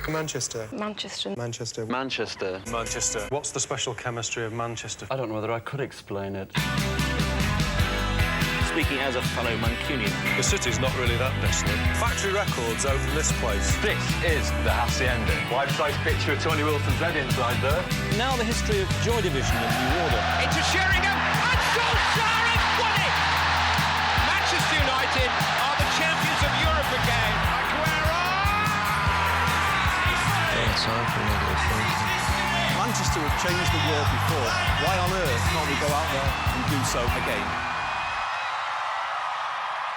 Manchester. Manchester. Manchester. Manchester. Manchester. What's the special chemistry of Manchester? I don't know whether I could explain it. Speaking as a fellow Mancunian. The city's not really that desolate. Factory Records own this place. This is the Hacienda. Life-size picture of Tony Wilson's head inside there. Now the history of Joy Division of New Order. Into Sheringham, and Solskjaer has won it! Manchester United are the champions of Europe again. Aguero! Time for another occasion. Manchester have changed the world before. Why on earth can't we go out there and do so again?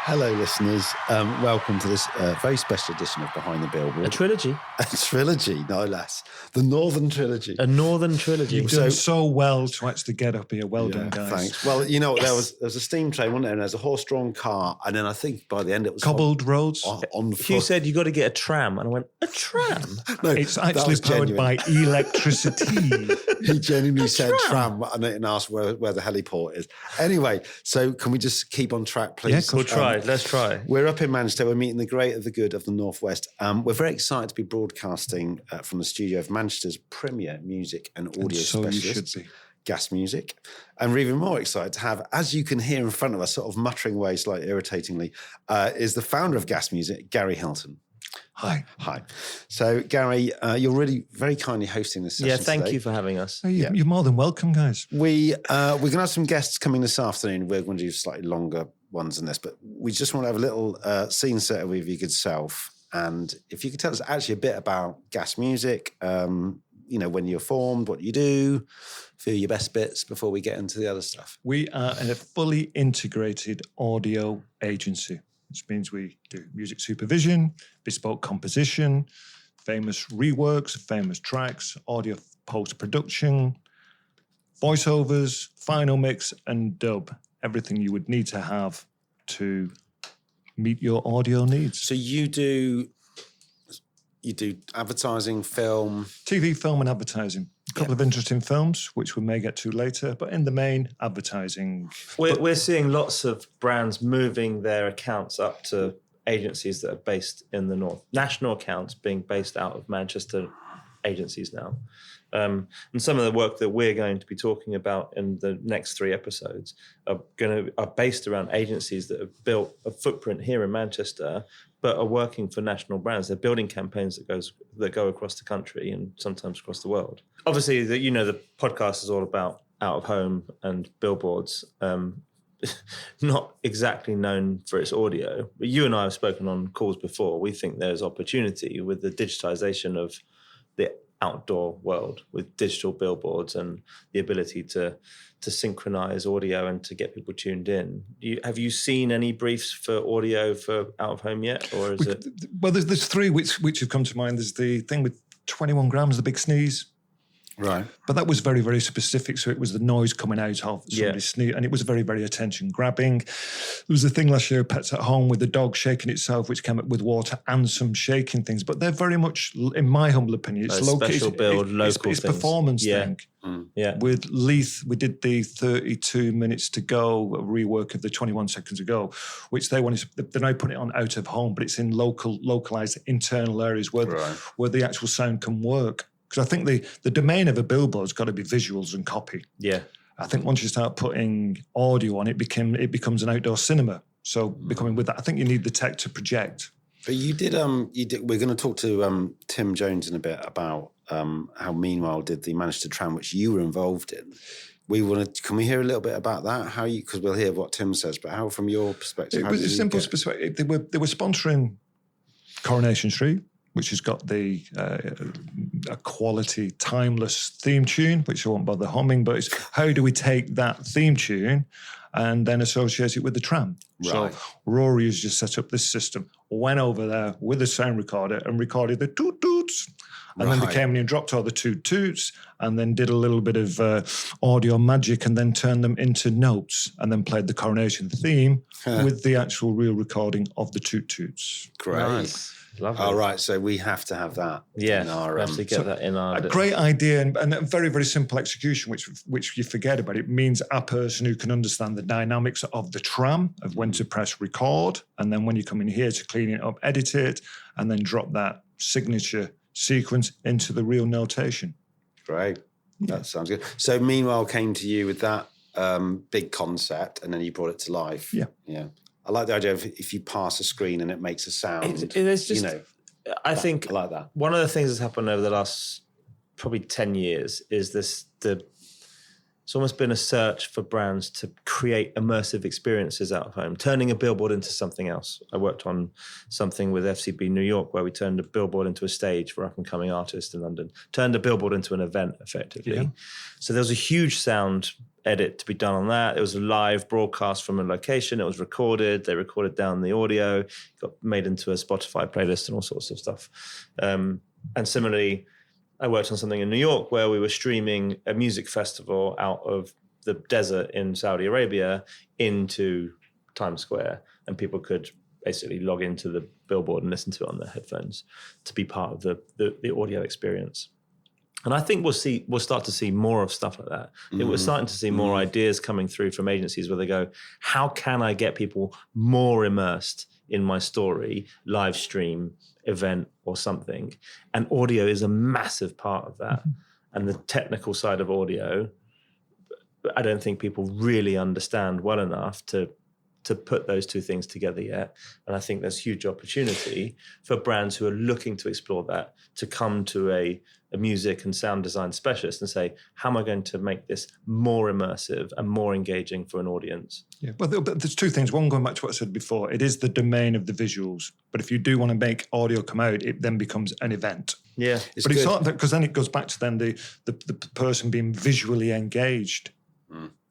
Hello, listeners. Welcome to this very special edition of Behind the Billboard. A trilogy. A trilogy, no less. The Northern Trilogy. A Northern Trilogy. You've done so well to actually get up here. Well done, guys. Thanks. Well, you know, there was a steam train, wasn't there? And there was a horse-drawn car. And then I think by the end it was... Cobbled roads. On Hugh said you got to get a tram. And I went, a tram? No, it's actually powered by electricity. He genuinely said tram and asked where the heliport is. Anyway, so can we just keep on track, please? Yeah, We'll try. Let's try. We're up in Manchester. We're meeting the great of the good of the Northwest. We're very excited to be broadcasting from the studio of Manchester's premier music and audio specialist, you should be. Gas Music. And we're even more excited to have, as you can hear in front of us, sort of muttering away slightly irritatingly, is the founder of Gas Music, Gary Hilton. Hi. Hi. So, Gary, you're really very kindly hosting this session. Yeah, thank today. you for having us. You're more than welcome, guys. We're going to have some guests coming this afternoon. We're going to do slightly longer ones than this, but we just want to have a little scene setter with your good self. And if you could tell us actually a bit about Gas Music, you know, when you're formed, what you do, a few of your best bits before we get into the other stuff. We are a fully integrated audio agency, which means we do music supervision, bespoke composition, famous reworks of famous tracks, audio post-production, voiceovers, final mix, and dub. Everything you would need to have to meet your audio needs. So you do advertising, film? TV, film and advertising. A couple of interesting films, which we may get to later, but in the main, advertising. We're seeing lots of brands moving their accounts up to agencies that are based in the north. National accounts being based out of Manchester agencies now. And some of the work that we're going to be talking about in the next 3 episodes are based around agencies that have built a footprint here in Manchester, but are working for national brands. They're building campaigns that go across the country and sometimes across the world. Obviously, the podcast is all about out of home and billboards. Not exactly known for its audio, but you and I have spoken on calls before. We think there's opportunity with the digitization of the outdoor world with digital billboards and the ability to synchronize audio and to get people tuned in. Have you seen any briefs for audio for out of home yet, or is it? Well, there's 3 which have come to mind. There's the thing with 21 grams, the big sneeze. Right. But that was very, very specific. So it was the noise coming out of somebody's sneeze. And it was very, very attention grabbing. There was a thing last year, Pets at Home, with the dog shaking itself, which came up with water and some shaking things. But they're very much, in my humble opinion, it's local. Special build, local it's things. Performance thing. Yeah. With Leith, we did the 32 minutes to go rework of the 21 seconds ago, which they wanted to, they're now putting it on out of home, but it's in localized internal areas where the actual sound can work. Because I think the domain of a billboard's got to be visuals and copy. Yeah. I think once you start putting audio on it, becomes an outdoor cinema. So becoming with that, I think you need the tech to project. But you did. We're going to talk to Tim Jones in a bit about how Meanwhile did the Manchester Tram, which you were involved in. Can we hear a little bit about that? Because we'll hear what Tim says, but how, from your perspective, It was a simple perspective. They were sponsoring Coronation Street, which has got a quality, timeless theme tune, which I won't bother humming, but it's how do we take that theme tune and then associate it with the tram? Right. So Rory has just set up this system, went over there with a sound recorder and recorded the toot-toots. And then they came in and dropped all the toot-toots and then did a little bit of audio magic and then turned them into notes and then played the Coronation theme with the actual real recording of the toot-toots. Great. Nice. Lovely. All right, so we have to have that. Yeah, in our, actually get that in our... A great idea and a very, very simple execution, which you forget about. It means a person who can understand the dynamics of the tram, of when to press record, and then when you come in here to clean it up, edit it, and then drop that signature sequence into the real notation. Great. That sounds good. So Meanwhile came to you with that big concept, and then you brought it to life. Yeah. I like the idea of if you pass a screen and it makes a sound. It's just, I think I like that. One of the things that's happened over the last probably 10 years is it's almost been a search for brands to create immersive experiences out of home, turning a billboard into something else. I worked on something with FCB New York where we turned a billboard into a stage for up-and-coming artists in London, turned a billboard into an event, effectively. Yeah. So there was a huge sound edit to be done on that. It was a live broadcast from a location. It was recorded. They recorded down the audio, got made into a Spotify playlist and all sorts of stuff. And similarly, I worked on something in New York where we were streaming a music festival out of the desert in Saudi Arabia into Times Square, and people could basically log into the billboard and listen to it on their headphones to be part of the audio experience. And I think we'll start to see more of stuff like that. We're starting to see more ideas coming through from agencies where they go, how can I get people more immersed in my story, live stream, event or something? And audio is a massive part of that. And the technical side of audio, I don't think people really understand well enough to put those two things together yet. And I think there's huge opportunity for brands who are looking to explore that to come to a music and sound design specialist and say, how am I going to make this more immersive and more engaging for an audience? Yeah, well, there's two things. One, going back to what I said before, it is the domain of the visuals. But if you do want to make audio come out, it then becomes an event. Yeah. It's not that, because then it goes back to then the person being visually engaged.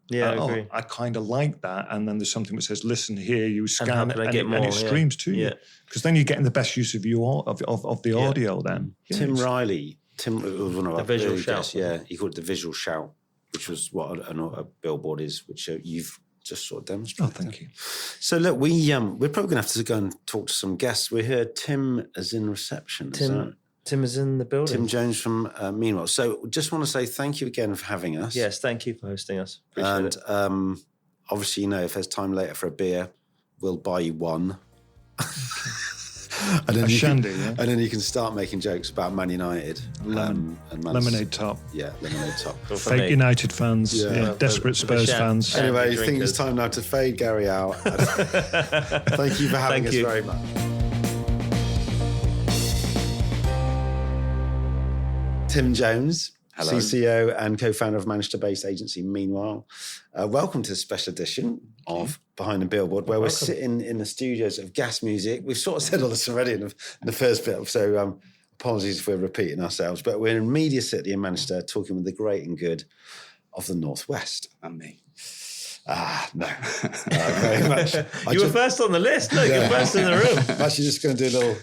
Yeah, I agree. I kind of like that. And then there's something that says, listen here, you scan it, and it screams to you. Because then you're getting the best use of the audio then. Tim Riley, was one of our visual shout. Guests, yeah, he called it the visual shout, which was what a billboard is, which you've just sort of demonstrated. Oh, thank you. So look, we're probably going to have to go and talk to some guests. We heard Tim is in reception. Tim is in the building. Tim Jones from Meanwhile. So just want to say thank you again for having us. Yes, thank you for hosting us. Appreciate it. Obviously, if there's time later for a beer, we'll buy you one. And then you can start making jokes about Man United. Lemonade top. Yeah, lemonade top. Fake United fans, desperate Spurs fans. Anyway, I think it's time now to fade Gary out. Thank you for having us very much. Tim Jones, hello. CCO and co-founder of Manchester-based agency Meanwhile. Welcome to the special edition of Behind the Billboard, where we're sitting in the studios of Gas Music. We've sort of said all this already in the first bit, so apologies if we're repeating ourselves, but we're in Media City in Manchester talking with the great and good of the Northwest. And me. No, very much. You were first on the list. Look, you're first in the room. I'm actually just going to do a little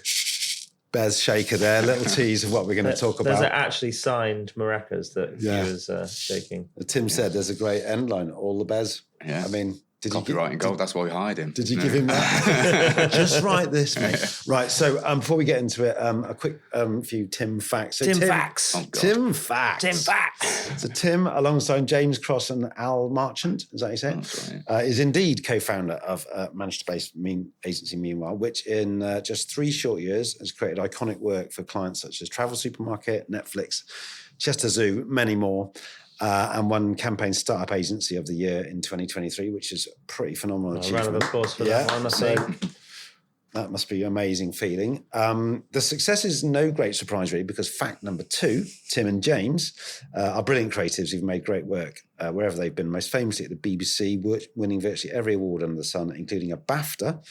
Bez shaker there, a little tease of what we're going to talk about. There's actually signed maracas that he was shaking. Tim said there's a great end line, all the Bez. Yeah. I mean, copywriting gold, that's why we hired him. Did you give him that? Just write this, mate. Right, so before we get into it, a quick few Tim facts. So Tim facts. Oh, Tim facts. Tim facts. So Tim, alongside James Cross and Al Marchant, is that what you said? That's right. Is indeed co-founder of Manchester-based agency Meanwhile, which in just 3 short years has created iconic work for clients such as Travel Supermarket, Netflix, Chester Zoo, many more. And won Campaign Startup Agency of the Year in 2023, which is a pretty phenomenal achievement. Round of applause for that one, I think. That must be an amazing feeling. The success is no great surprise, really, because fact number 2, Tim and James are brilliant creatives who've made great work wherever they've been, most famously at the BBC, winning virtually every award under the sun, including a BAFTA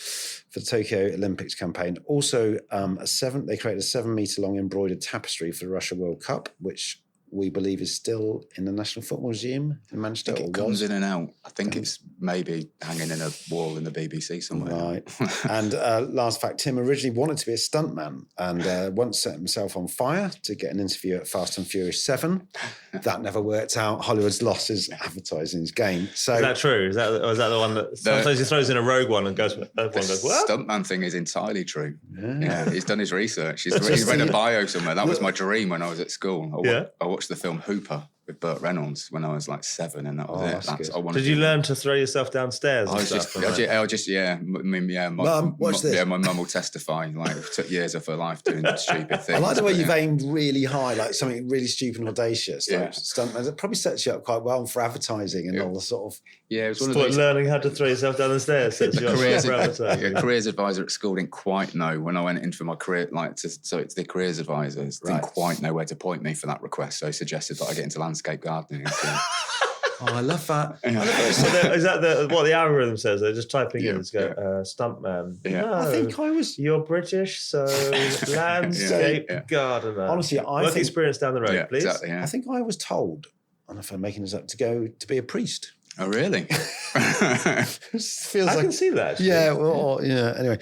for the Tokyo Olympics campaign. Also, they created a 7-metre-long embroidered tapestry for the Russia World Cup, which we believe is still in the National Football Museum in Manchester. It comes in and out. I think it's maybe hanging in a wall in the BBC somewhere. Right. And last fact, Tim originally wanted to be a stuntman and once set himself on fire to get an interview at Fast and Furious 7. That never worked out. Hollywood's lost his advertising game. So, is that true? Is that the one that sometimes he throws in a rogue one and goes, everyone goes, what? Stuntman thing is entirely true. Yeah, he's done his research. He's read a bio somewhere. That was my dream when I was at school. I watched the film Hooper with Burt Reynolds when I was like 7, and that was it. That's good. I wanted Did you to- learn to throw yourself downstairs? I was just, yeah. Mum, watch this. Yeah, my mum will testify. Like, it took years of her life doing stupid things. I like the way but you've yeah. aimed really high, like something really stupid and audacious. Like Yeah. stuntman. It probably sets you up quite well for advertising and all the sort of. Yeah, it was one of What, those. learning how to throw yourself down the stairs. Sets you up Careers, for advertising. careers advisor at school didn't quite know when I went in for my career, so it's the careers advisors didn't quite know where to point me for that request, so he suggested that I get into landscape gardening. Oh, I love that. So is that what the algorithm says? They're just typing in, let's go, stuntman. Yeah. No, I think I was. you're British, so landscape Yeah. gardener. Honestly, I Work think- experience down the road, Yeah, please. exactly. Yeah. I think I was told, I don't know if I'm making this up, to go to be a priest. Oh, really? Feels I can see that. Actually. Yeah, well, yeah. Anyway,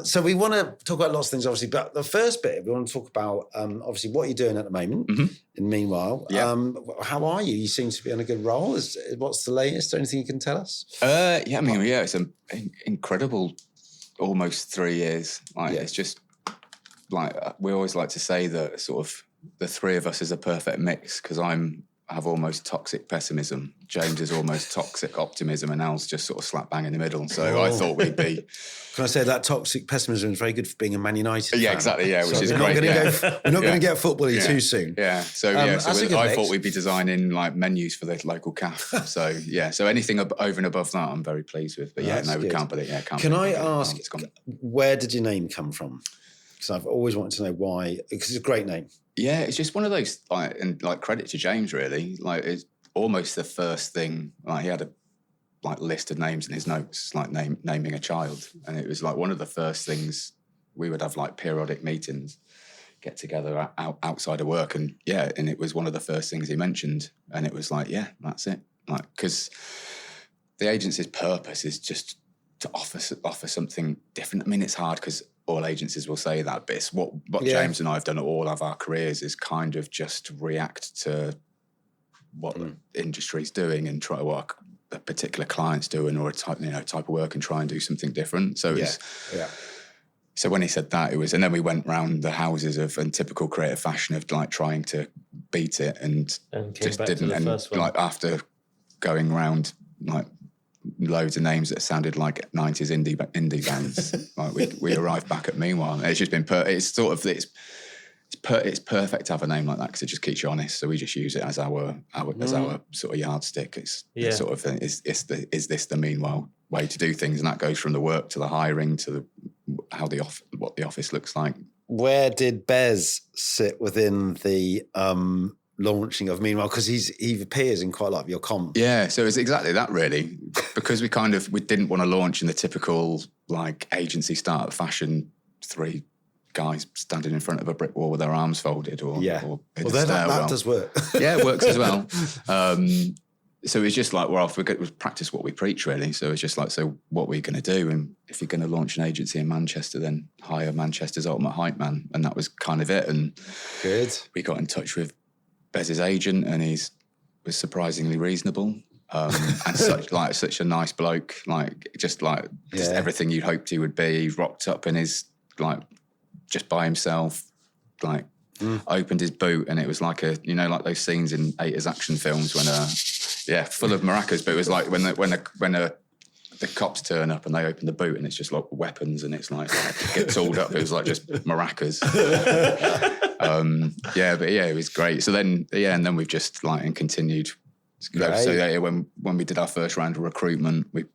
so we want to talk about lots of things, obviously, but the first bit we want to talk about, obviously, what you're doing at the moment. Mhm. And meanwhile, Yeah. how are you? You seem to be on a good roll. What's the latest? Anything you can tell us? Yeah, I mean, yeah, it's an incredible, almost 3 years. Like, it's just like we always like to say that sort of the three of us is a perfect mix because I have almost toxic pessimism. James is almost toxic optimism, and Al's just sort of slap bang in the middle. So I thought we'd be. Can I say that toxic pessimism is very good for being a Man United Yeah, fan. exactly. Yeah, which So is we're great. Not yeah. we're not Yeah. going to get football-y Yeah. too soon. Yeah. So that's a good I mix. thought we'd be designing like menus for the local cafe. So yeah. So anything over and above that, I'm very pleased with. But yeah, That's no, we good. can't believe. Yeah, can't Can believe I how ask, it's gone. where did your name come from? Because I've always wanted to know why. Because it's a great name. Yeah, it's just one of those, and credit to James, really. Like, it's almost the first thing. Like, he had a list of names in his notes, like naming a child, and it was like one of the first things we would have periodic meetings, get together outside of work, and it was one of the first things he mentioned, and it was like, yeah, that's it. Like, because the agency's purpose is just to offer something different. I mean, it's hard because all agencies will say that, but it's what James and I have done all of our careers is kind of just react to what the industry's doing and try what a particular client's doing or a type of work and try and do something different. So So when he said that, it was, and then we went round the houses in typical creative fashion of trying to beat it and came just back to didn't. the And first one. after going round loads of names that sounded like 90s indie bands, we arrived back at Meanwhile. And it's just been it's perfect to have a name like that because it just keeps you honest. So we just use it as our sort of yardstick. It's sort of is this the Meanwhile way to do things, and that goes from the work to the hiring to what the office looks like. Where did Bez sit within the launching of Meanwhile? Because he appears in quite a lot of your comp. Yeah, so it's exactly that really, because we didn't want to launch in the typical agency startup fashion, 3 guys standing in front of a brick wall with their arms folded or in the stairwell. That does work. Yeah, it works as well. So it's just we practice what we preach really. So it's just so what we're going to do, and if you're going to launch an agency in Manchester, then hire Manchester's ultimate hype man, and that was kind of it. And Good. we got in touch with Bez's agent, and was surprisingly reasonable. And such a nice bloke, just everything you'd hoped he would be. He rocked up in his just by himself, opened his boot, and it was like those scenes in 80s action films when full of maracas. But it was like when the cops turn up and they open the boot and it's just weapons and it's get tooled up. It was just maracas. It was great. So then and then we've just and continued. So when we did our first round of recruitment, we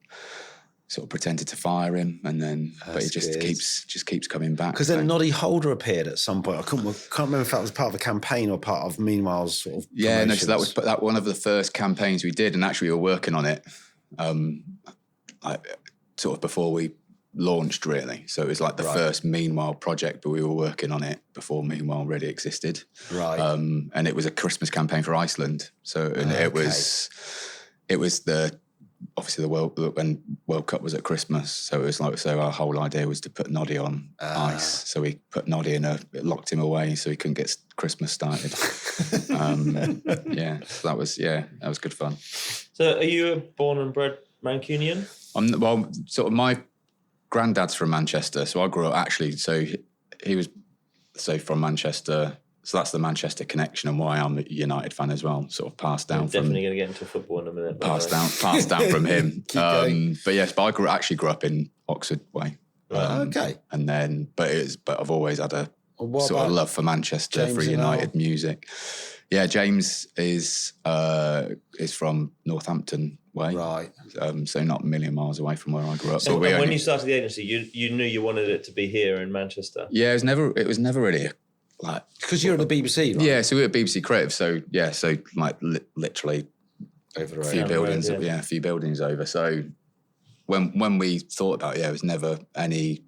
sort of pretended to fire him, and then but he just keeps coming back. Because then Noddy Holder appeared at some point. I can't remember if that was part of a campaign or part of Meanwhile's sort of so that was one of the first campaigns we did, and actually we were working on it sort of before we launched really. So it was the first Meanwhile project, but we were working on it before Meanwhile really existed. Right. And it was a Christmas campaign for Iceland. So it was obviously when World Cup was at Christmas, so it was so our whole idea was to put Noddy on ice. So we put Noddy in locked him away so he couldn't get Christmas started. So that was good fun. So are you a born and bred Mancunian? Sort of my granddad's from Manchester, so I grew up actually. So he was from Manchester. So that's the Manchester connection and why I'm a United fan as well. Sort of passed down from Definitely going to get into football in a minute. passed down from him. going. But yes, but I actually grew up in Oxford way. Okay. And then, but I've always had a What sort of about love for Manchester, James for and United Al? music. Yeah, James is from Northampton way, Right. So not a million miles away from where I grew up. So But we and when only- you started the agency, you knew you wanted it to be here in Manchester. yeah, it was never really like Because you're at the BBC, right? yeah. So we were BBC Creative, so yeah, so like literally Over the a road. few Down the road, buildings, yeah. a few buildings over. So when we thought about it, it was never any.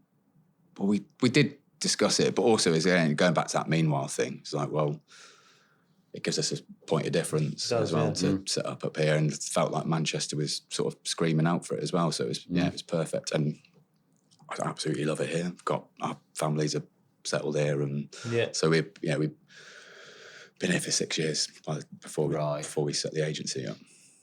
Well, we did discuss it, but also is going back to that meanwhile thing. It's like, well, it gives us a point of difference It does, as well yeah. to set up here, and it felt like Manchester was sort of screaming out for it as well. So it was it was perfect, and I absolutely love it here. Our families are settled here, and Yeah. so we've been here for 6 years before Right. we set the agency up.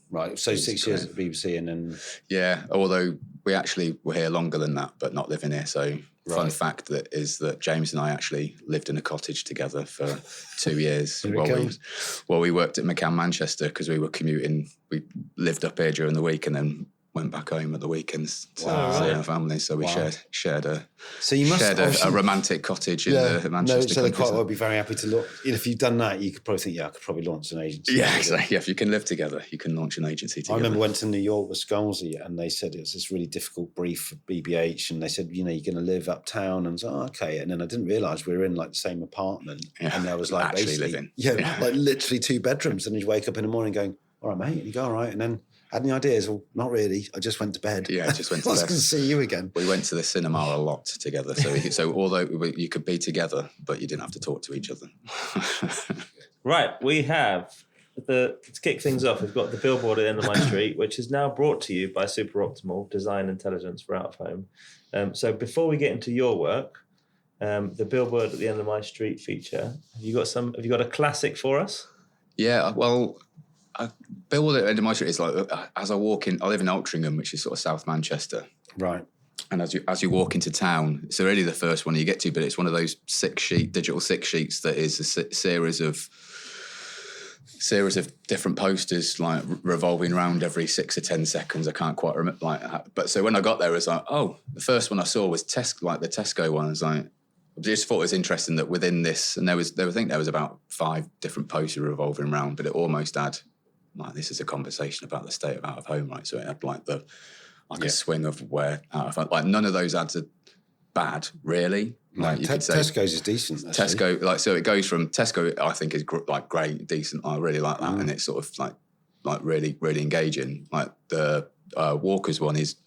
Right. So It's 6 years great. at the BBC and then Yeah, although we actually were here longer than that, but not living here. So fun Right. fact is that James and I actually lived in a cottage together for 2 years Here it while comes. we worked at McCann Manchester because we were commuting. We lived up here during the week and then went back home at the weekends to Wow. see Right. our families. So we Wow. shared a So you must a obviously- romantic cottage in yeah, the no, Manchester so they quite countryside. well be very happy to look. If you've done that, you could probably think, I could probably launch an agency. Yeah, exactly. Yeah, if you can live together, you can launch an agency I together. remember went to New York with Scalzi and they said it was this really difficult brief for BBH and they said, you're going to live uptown. And I was like, okay. And then I didn't realise we were in like the same apartment. Yeah, And there was like actually basically, living. yeah, like literally 2 bedrooms. And you wake up in the morning going, all right, mate. And you go, all right. And then had any ideas? Well, not really. I just went to bed. Yeah, just went to I was bed. going to see you again. We went to the cinema a lot together. So although you could be together, but you didn't have to talk to each other. Right, we have to kick things off. We've got the billboard at the end of my street, which is now brought to you by Super Optimal Design Intelligence for Out of Home. So before we get into your work, the billboard at the end of my street feature. Have you got a classic for us? Yeah, well, Billboard at the end of my street is like, as I walk in, I live in Altrincham, which is sort of South Manchester. Right. And as you walk into town, it's already the first one you get to, but it's one of those digital 6 sheets that is a series of different posters like revolving around every 6 or 10 seconds. I can't quite remember but so when I got there, it was like, oh, the first one I saw was the Tesco one. I was like, I just thought it was interesting that within this, and I think there was about 5 different posters revolving around, but it almost had like, this is a conversation about the state of out of home, right? So it had like a swing of where out of home, like none of those ads are bad, really. Like you could say Tesco's is decent. Actually. Tesco, so it goes from Tesco, I think is great, decent. I really like that, and it's sort of like really, really engaging. Like the Walker's one is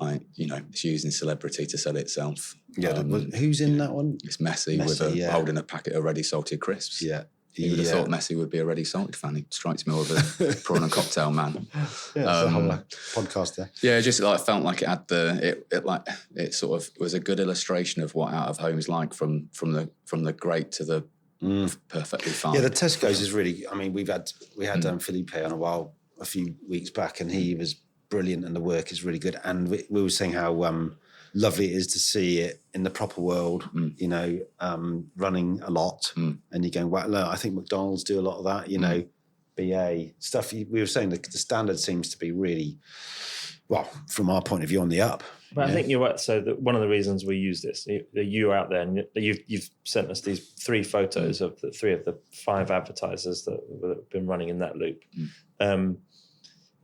like, it's using celebrity to sell itself. Yeah. Who's in that one? It's Messi holding a packet of ready salted crisps. Yeah. You would have thought Messi would be a ready salted fan. He strikes me more of a prawn and cocktail man. Yeah, it's a whole podcast there. Yeah, just like felt like it had it sort of was a good illustration of what out of home is like from the great to the perfectly fine. Yeah, the Tesco's is really. I mean, we had Felipe on a few weeks back, and he was brilliant, and the work is really good. And we were saying how lovely it is to see it in the proper world, running a lot, and you're going, well, look, I think McDonald's do a lot of that, BA stuff. We were saying that the standard seems to be really, well, from our point of view, on the up. But I think you're right. So one of the reasons we use this, you're out there and you've sent us these 3 photos of the 3 of the 5 advertisers that have been running in that loop.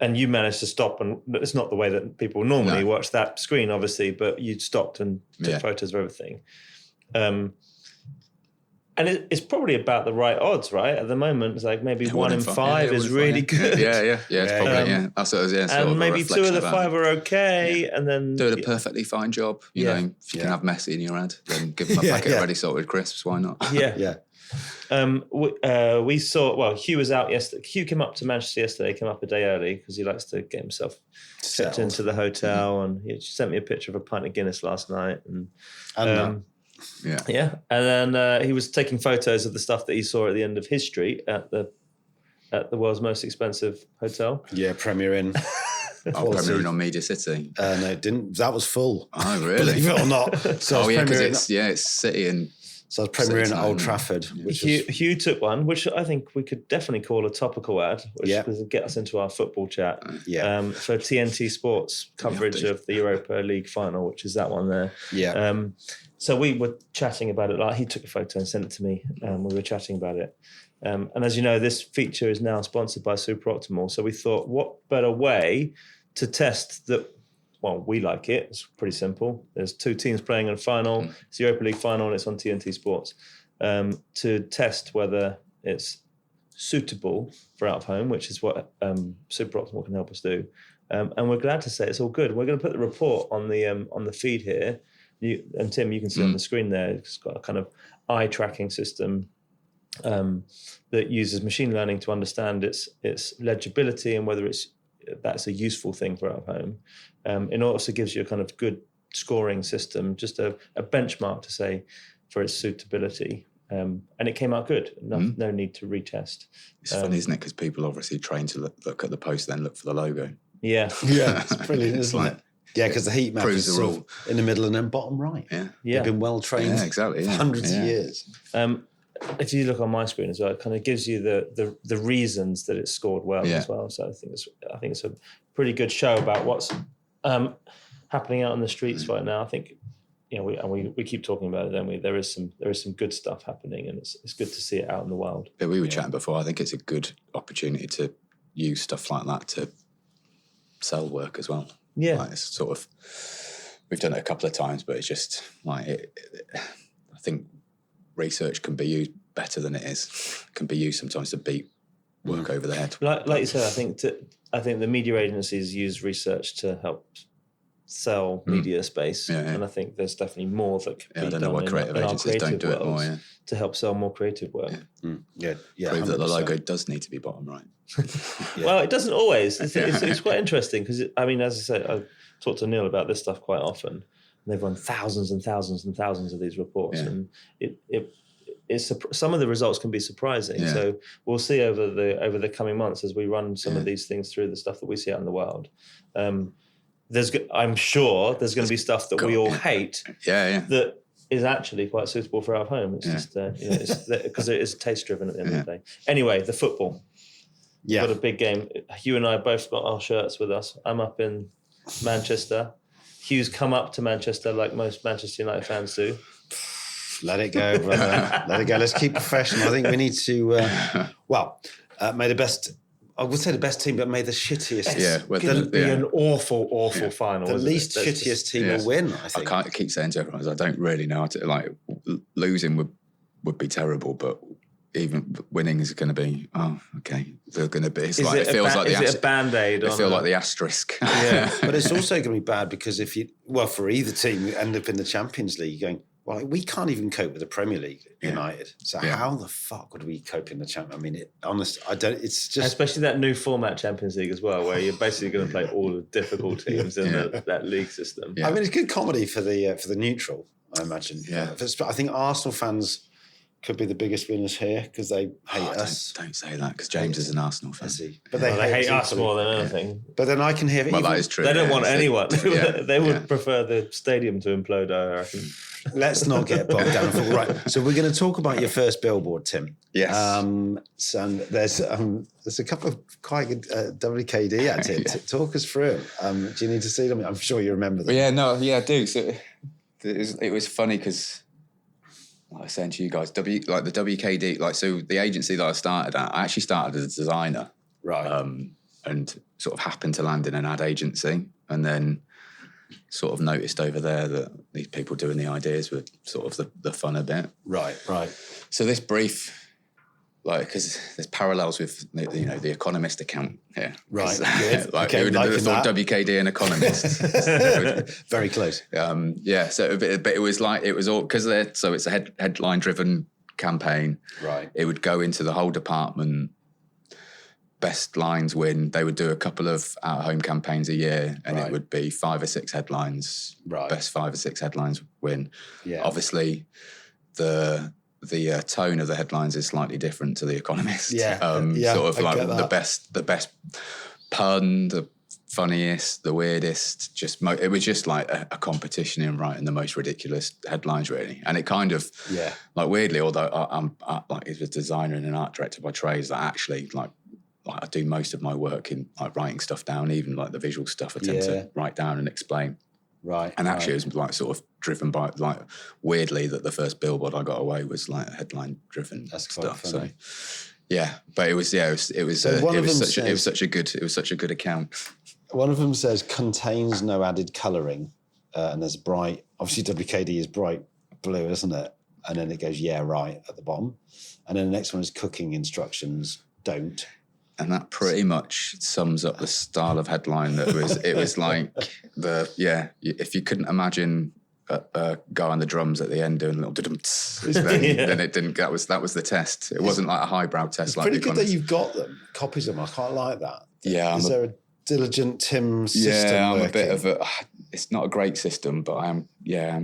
And you managed to stop, and it's not the way that people normally watch that screen, obviously, but you stopped and took photos of everything. And it's probably about the right odds, right? At the moment, it's like maybe 1 in 5 is really good. Yeah. It's probably, That's what it was, sort of and maybe 2 of the 5 are okay, and then... Doing a perfectly fine job. You know, if you can have Messi in your ad, then give him a packet of ready salted crisps, why not? Yeah. We saw, Hugh was out yesterday. Hugh came up to Manchester yesterday, came up a day early because he likes to get himself checked into the hotel. And he sent me a picture of a pint of Guinness last night. And and then he was taking photos of the stuff that he saw at the end of his street at the world's most expensive hotel. Yeah, Premier Inn. Premier Inn on Media City. No, it didn't. That was full. Oh, really? Believe it or not. So because it's City and So I was premiering City at Old time. Trafford, which Hugh took one, which I think we could definitely call a topical ad, which Yeah. will get us into our football chat. Yeah. For TNT Sports coverage of the Europa League final, which is that one there. Yeah. So we were chatting about it. Like, he took a photo and sent it to me. We were chatting about it. And as you know, this feature is now sponsored by Super Optimal. So we thought, what better way to test that? Well, we like it. It's pretty simple. There's two teams playing in a final. It's the Europa League final, and it's on TNT Sports. To test whether it's suitable for out of home, which is what Super Optimal can help us do. And we're glad to say it's all good. We're going to put the report on the feed here. And Tim, you can see on the screen there, it's got a kind of eye tracking system that uses machine learning to understand its legibility and whether that's a useful thing for out of home. It also gives you a kind of good scoring system, just a benchmark to say for its suitability. And it came out good. No need to retest. It's funny, isn't it? Because people obviously train to look at the post, then look for the logo. Yeah. Yeah, it's brilliant, isn't it? Yeah, because the heat map proves is the sort rule. of in the middle and then bottom right. Yeah. They've been well trained Yeah, exactly. for Yeah. hundreds Yeah. of years. If you look on my screen as well, it kind of gives you the reasons that it's scored well Yeah. as well. So I think it's a pretty good show about what's happening out on the streets right now. I think we keep talking about it, don't we? There is some good stuff happening, and it's good to see it out in the wild. But we were chatting before. I think it's a good opportunity to use stuff like that to sell work as well. Yeah, like it's sort of, we've done it a couple of times, but it's just like I think research can be used better than it is. Can be used sometimes to beat work over the head. Like you said, I think the media agencies use research to help sell media space, and I think there's definitely more that could be I don't know done why creative in our agencies don't do it more. worlds to help sell more creative work. Yeah. Prove that the 100%. logo does need to be bottom right. Well, it doesn't always. It's quite interesting because, as I said, I talk to Neil about this stuff quite often. And they've run thousands and thousands and thousands of these reports, and it's some of the results can be surprising. Yeah. So we'll see over the coming months as we run some of these things through the stuff that we see out in the wild. I'm sure there's going to be stuff that we all hate. That is actually quite suitable for our home. It's just because it is taste driven at the end of the day. Anyway, the football. Yeah. Got a big game. Hugh and I both got our shirts with us. I'm up in Manchester. Hugh's come up to Manchester like most Manchester United fans do. Let it go, brother. Let it go. Let's keep professional. I think we need to, may the best, I would say the best team, but may the shittiest. Yeah, well, It's going to be an awful final. The isn't least it? shittiest team will win, I I think. can't keep saying to everyone, I don't really know how to, like, losing would be terrible, but even winning is going to be, okay, they're going to be, it's like, it feels like is it a Band-Aid? It feels like the asterisk. Yeah, but it's also going to be bad because for either team, you end up in the Champions League going, well, we can't even cope with the Premier League, United. So how the fuck would we cope in the Champions? I mean, honestly, I don't. It's just especially that new format Champions League as well, where you're basically going to play all the difficult teams in that league system. I mean, it's good comedy for the neutral, I imagine. Yeah. I think Arsenal fans could be the biggest winners here because they hate us. Don't say that, because James is an Arsenal fan. But They hate us more than anything. But then I can hear. Well, that is true. They don't want It's- anyone. yeah, They would prefer the stadium to implode, I reckon. Let's not get bogged down. Right. So we're going to talk about your first billboard, Tim. Yes. So there's a couple of quite good WKD ads here. Talk us through it. Do you need to see them? I'm sure you remember them. I do. So it was funny because, like I was saying to you guys, the WKD, like, so the agency that I started at, I actually started as a designer. Right. And sort of happened to land in an ad agency, and then sort of noticed over there that these people doing the ideas were sort of the fun a bit. Right. So this brief, like, because there's parallels with the Economist account here. Right. Good. Like, Okay, who would have thought that. WKD and Economist? Very close. So but it was all because so it's a headline driven campaign. Right. It would go into the whole department. Best lines win. They would do a couple of out-of-home campaigns a year, and it would be 5 or 6 headlines. Right. Best 5 or 6 headlines win. Yeah. Obviously, the tone of the headlines is slightly different to The Economist. Yeah. Sort of I like get that. the best pun, the funniest, the weirdest. It was just like a competition in writing the most ridiculous headlines, really. And it kind of, like weirdly, although I'm like as a designer and an art director by trades, that actually like I do most of my work in like writing stuff down, even like the visual stuff I tend to write down and explain. Right. And actually it was like sort of driven by like weirdly that the first billboard I got away was like headline driven stuff. Funny. So yeah, but it was such a good account. One of them says contains no added colouring, and there's bright. Obviously, WKD is bright blue, isn't it? And then it goes right at the bottom, and then the next one is cooking instructions. Don't. And that pretty much sums up the style of headline that was. It was like if you couldn't imagine a guy on the drums at the end doing a little then it didn't. That was the test. It wasn't like a highbrow test. It's like pretty good that you've got them, copies of them. I quite like that. Yeah, is there a diligent Tim system? Yeah, I'm working? a bit of a. It's not a great system, but I'm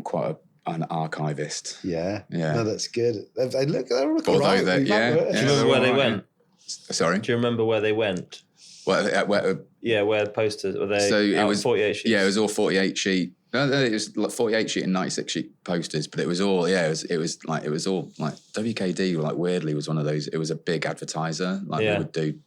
quite an archivist. Yeah. No, that's good. They look. They're all Although right. they, Do you remember where they went? Sorry. Do you remember where they went? Where the posters were they? So it was 48 sheets. Yeah, it was all 48 sheet. No, it was like 48 sheet and 96 sheet posters, but it was all it was all like WKD. Like weirdly was one of those. It was a big advertiser. Like we would do.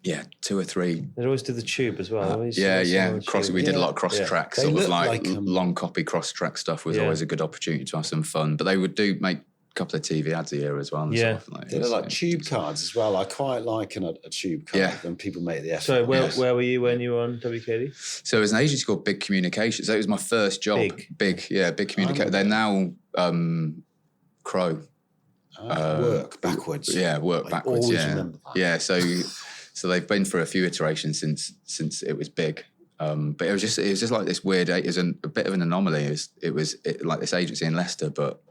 Yeah, 2 or 3. They'd always do the tube as well. We did a lot of cross-track, sort of like long copy cross-track stuff was always a good opportunity to have some fun. But they would make a couple of TV ads a year as well. And stuff. They look like tube cards as well. I quite like a tube card when people make the effort. So where were you when you were on WKD? So it was an agency called Big Communications. So it was my first job. Big Communication. They're now Crow. Work backwards. Yeah, work backwards. Always remember that. Yeah, so they've been through a few iterations since it was big. But it was just like this weird. It was a bit of an anomaly. It was like this agency in Leicester, but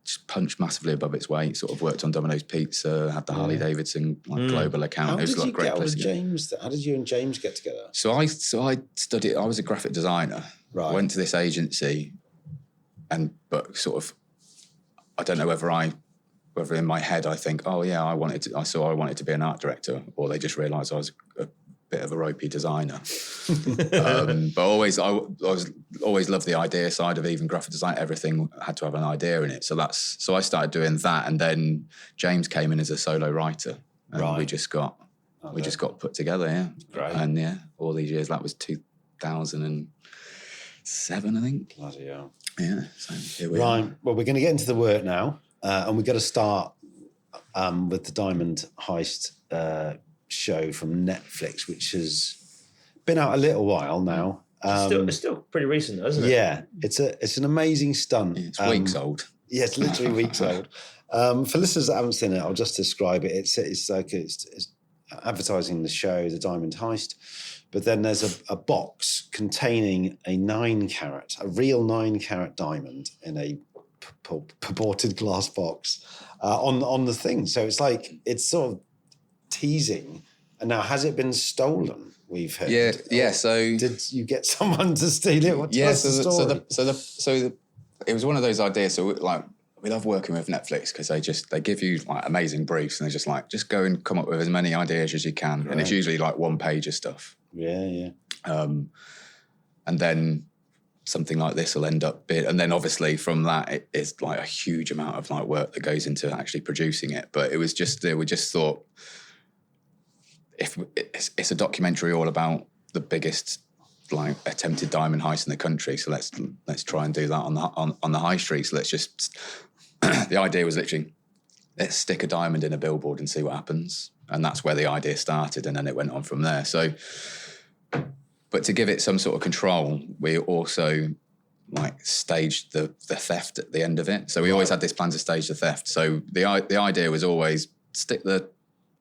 just punched massively above its weight. Sort of worked on Domino's Pizza, had the Harley Davidson global account. How it was did you great get on place with James? How did you and James get together? So I studied. I was a graphic designer. Right. Went to this agency, but sort of, I don't know whether in my head I think, I wanted to be an art director, or they just realised I was a bit of a ropey designer. But I always loved the idea side of even graphic design. Everything had to have an idea in it. So I started doing that, and then James came in as a solo writer, and we just got put together. Yeah, great. And all these years. That was 2007, I think. Bloody hell. Yeah. So here we are. Right. Well, we're going to get into the work now. And we've got to start with the Diamond Heist show from Netflix, which has been out a little while now. It's still pretty recent, isn't it? Yeah, it's an amazing stunt. It's weeks old. Yeah, it's literally weeks old. For listeners that haven't seen it, I'll just describe it. It's advertising the show, the Diamond Heist, but then there's a box containing a real 9-carat diamond in a purported glass box on the thing. So it's sort of teasing. And now, has it been stolen? We've heard. Yeah. So did you get someone to steal it? What's the story? It was one of those ideas. So we love working with Netflix because they give you like amazing briefs, and they're just go and come up with as many ideas as you can. Right. And it's usually like 1-page of stuff. Yeah. And then something like this will end up big, and then obviously from that it's like a huge amount of like work that goes into actually producing it. But we just thought, if it's a documentary all about the biggest like attempted diamond heist in the country, so let's try and do that on the high street. So let's just the idea was literally, let's stick a diamond in a billboard and see what happens, and that's where the idea started, and then it went on from there. So. But to give it some sort of control, we also like staged the theft at the end of it. So we always had this plan to stage the theft. So the idea was always stick the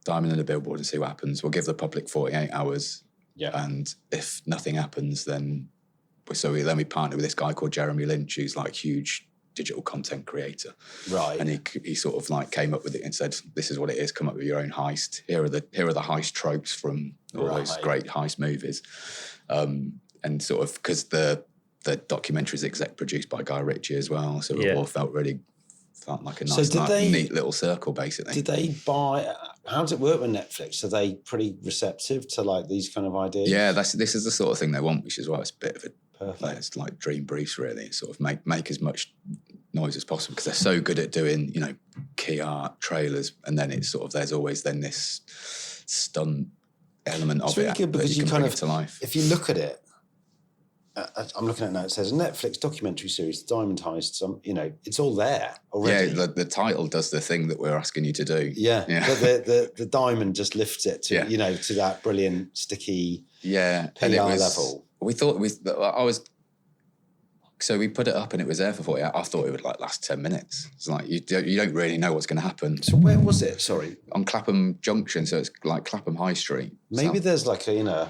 diamond in the billboard and see what happens. We'll give the public 48 hours. Yeah. And if nothing happens, then we partnered with this guy called Jeremy Lynch, who's like huge digital content creator. Right. And he sort of like came up with it and said, this is what it is, come up with your own heist. Here are the heist tropes from all those great heist movies. And sort of, because the documentary is exec produced by Guy Ritchie as well, so it all felt like a nice, neat little circle, basically. Did they buy? How does it work with Netflix? Are they pretty receptive to like these kind of ideas? Yeah, this is the sort of thing they want, which is why it's a bit of a Perfect. it's like dream briefs, really. Sort of make as much noise as possible because they're so good at doing, you know, key art trailers, and then it's sort of there's always then this stunt element of It's really it good that because you you can kind bring of it to life. If you look at it, I'm looking at it now. It says a Netflix documentary series, The Diamond Heist. You know, it's all there already. Yeah, the title does the thing that we're asking you to do. Yeah, but the diamond just lifts it to you know, to that brilliant sticky PR and it was, level. We thought so we put it up and it was there for 40 hours. I thought it would like last 10 minutes. It's like you don't really know what's going to happen. So where was it? Sorry, on Clapham Junction, so it's like Clapham High Street. Maybe there's like a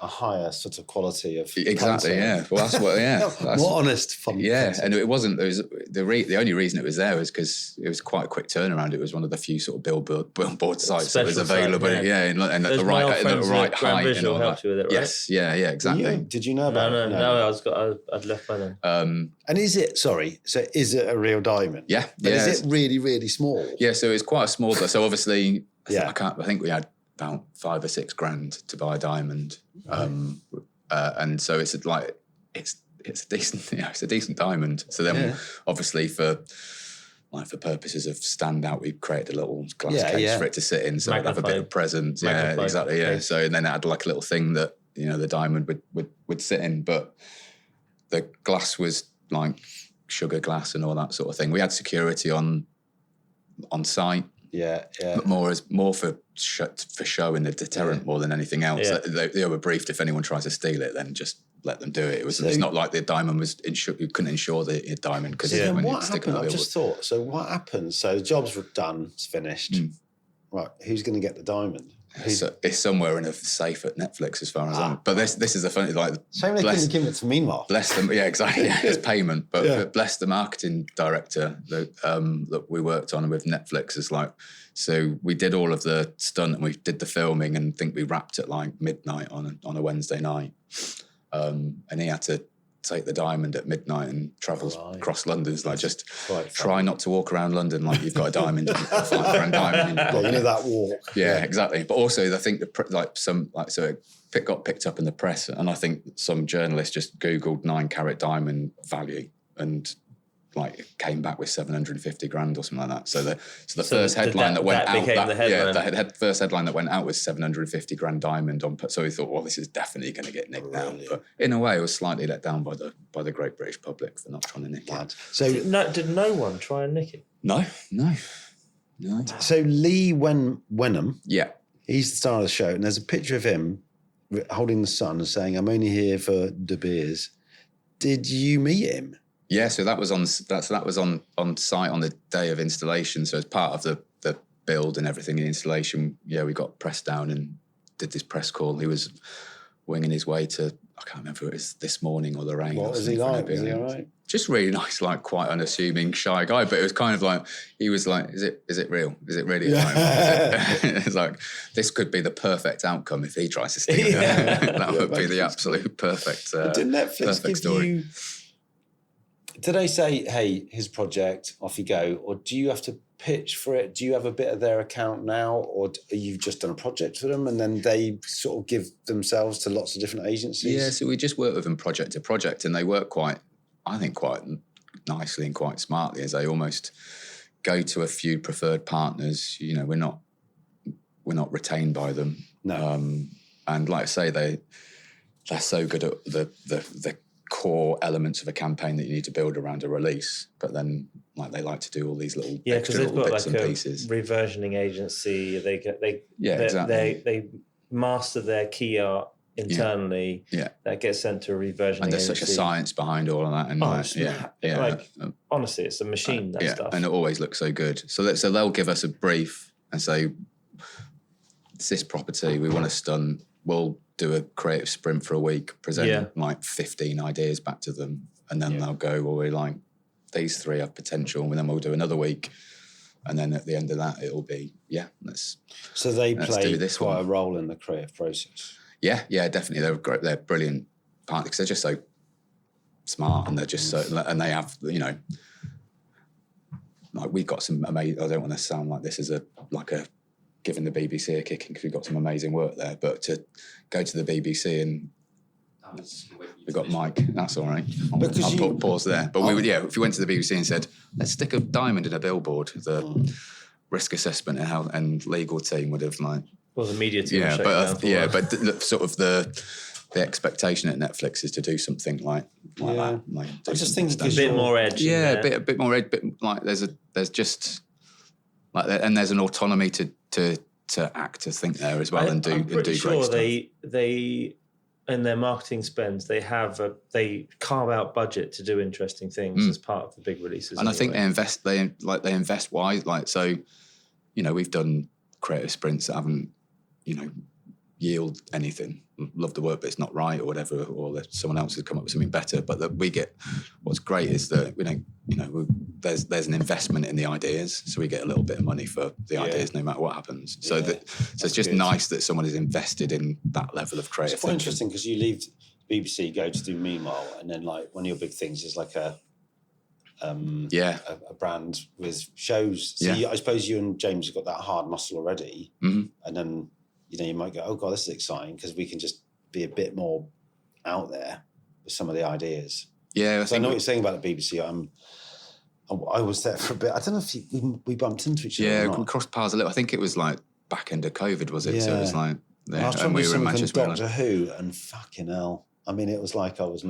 higher sort of quality of exactly, content. Yeah. Well, that's what, yeah. That's, more honest, fun. Yeah, content. and it wasn't. It was the only reason it was there was because it was quite a quick turnaround. It was one of the few sort of billboard sites that was available. Site, and at the right height and all that. Helped you with it, right? Yes, yeah, exactly. Did you know about it? No, I'd left by then. And is it? Sorry, so is it a real diamond? Yeah, but is it really, really small? Yeah, so it's quite a small. So obviously, Yeah. I think we had about $5 or $6 grand to buy a diamond. And so it's like it's a decent, it's a decent diamond. So then obviously for purposes of standout, we created a little glass case for it to sit in, so it'd have a bit of presence. Yeah, exactly. Yeah. So and then it had like a little thing that, you know, the diamond would sit in, but the glass was like sugar glass and all that sort of thing. We had security on site. Yeah. But more for show and the deterrent more than anything else. Yeah. They were briefed if anyone tries to steal it, then just let them do it. It's not like the diamond was you couldn't insure the diamond because when what you stick it happened? on I the just thought. So what happens? So the jobs were done. It's finished. Right. Who's going to get the diamond? It's somewhere in a safe at Netflix, as far as I'm. But this is a funny Shame they couldn't give it to Meanwhile. Bless them. Yeah, exactly. Yeah, it's payment. But bless the marketing director that we worked on with Netflix. Is like, so we did all of the stunt and we did the filming and I think we wrapped at like midnight on a Wednesday night. And he had to take the diamond at midnight and travels across London. It's like just try not to walk around London like you've got a diamond, a £5 diamond. Well, you know that walk. Yeah, exactly. But also, I think it got picked up in the press, and I think some journalist just Googled 9-carat diamond value and like it came back with 750 grand or something like that. So the first headline that went out, the first headline that went out was 750 grand diamond on. So we thought, well, this is definitely going to get nicked out. But in a way, I was slightly let down by the great British public for not trying to nick it. So did no one try and nick it? No. So Lee Wenham, he's the star of the show, and there's a picture of him holding the sun and saying, "I'm only here for the beers." Did you meet him? Yeah, so that was on site on the day of installation. So as part of the build and everything in installation, we got pressed down and did this press call. He was winging his way to, I can't remember if it was this morning or the rain. What was he like? Was he all right? Just really nice, like quite unassuming, shy guy. But it was kind of like, he was like, is it real? Is it really? It's like, this could be the perfect outcome if he tries to steal it. That would be the absolute perfect Did Netflix perfect give story. you... Did they say, hey, his project, off you go? Or do you have to pitch for it? Do you have a bit of their account now? Or you've just done a project for them and then they sort of give themselves to lots of different agencies? Yeah, so we just work with them project to project and they work quite nicely and quite smartly as they almost go to a few preferred partners. You know, we're not retained by them. No. And like I say, they're so good at the core elements of a campaign that you need to build around a release, but then like they like to do all these little because they've got bits like and a pieces. Reversioning agency. They master their key art internally. Yeah. That gets sent to a reversioning and there's agency. such a science behind all of that. And honestly, it's a machine. That stuff, and it always looks so good. So they'll give us a brief and say, "It's this property we want to stunt. We'll do a creative sprint for a week, present like 15 ideas back to them, and then they'll go, well, we're like, these 3 have potential, and then we'll do another week. And then at the end of that, it'll be, So they play quite a one. role in the creative process. Yeah, definitely. They're great. They're brilliant partners because they're just so smart and they're just so, and they have, you know, like we've got some amazing, I don't want to sound like this is a giving the BBC a kick because we've got some amazing work there. But to go to the BBC and we've got Mike, that's all right. I'll pause there. But we would, if you went to the BBC and said, let's stick a diamond in a billboard, the risk assessment and legal team would have like... Well, the media team but sort of the expectation at Netflix is to do something like that. Like, I just think a bit more edge. Yeah, a bit more edge. Bit like there's just like, and there's an autonomy to act, to think there as well, and do great sure stuff. They in their marketing spends they carve out budget to do interesting things as part of the big releases. And I think they invest wise. Like, so, we've done creative sprints that haven't yield anything. Love the work, but it's not right or whatever, or that someone else has come up with something better. But that we get, what's great is that we don't, there's an investment in the ideas, so we get a little bit of money for the ideas, no matter what happens. So it's just nice that someone is invested in that level of creative. It's quite interesting because you leave BBC, go to do Meanwhile, and then like one of your big things is like a brand with shows. So I suppose you and James have got that hard muscle already, and then you might go, oh God, this is exciting because we can just be a bit more out there with some of the ideas. Yeah, I know what you're saying about the BBC. I was there for a bit. I don't know if we bumped into each other. Yeah, or not. we crossed paths a little. I think it was like back end of COVID, was it? Yeah. So it was like, I was and we were in Manchester. Doctor Who, and fucking hell. I mean, it was like I was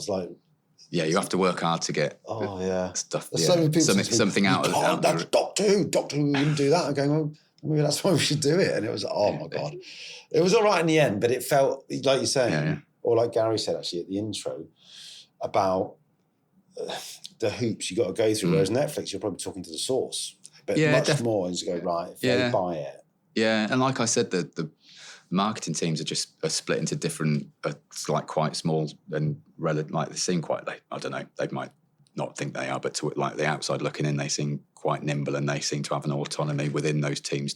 like, yeah, you have to work hard to get stuff. There's so many people something out of it. That's Doctor Who. Doctor Who wouldn't do that. I'm going, well, maybe that's why we should do it. And it was, oh my God. It was all right in the end, but it felt, like you're saying, or like Gary said actually at the intro, about the hoops you got to go through, whereas Netflix, you're probably talking to the source. But much more is to go, right, if they buy it. Yeah, and like I said, the marketing teams are split into different, like quite small and relative, like they seem quite, I don't know, they might not think they are, but to like the outside looking in, they seem quite nimble and they seem to have an autonomy within those teams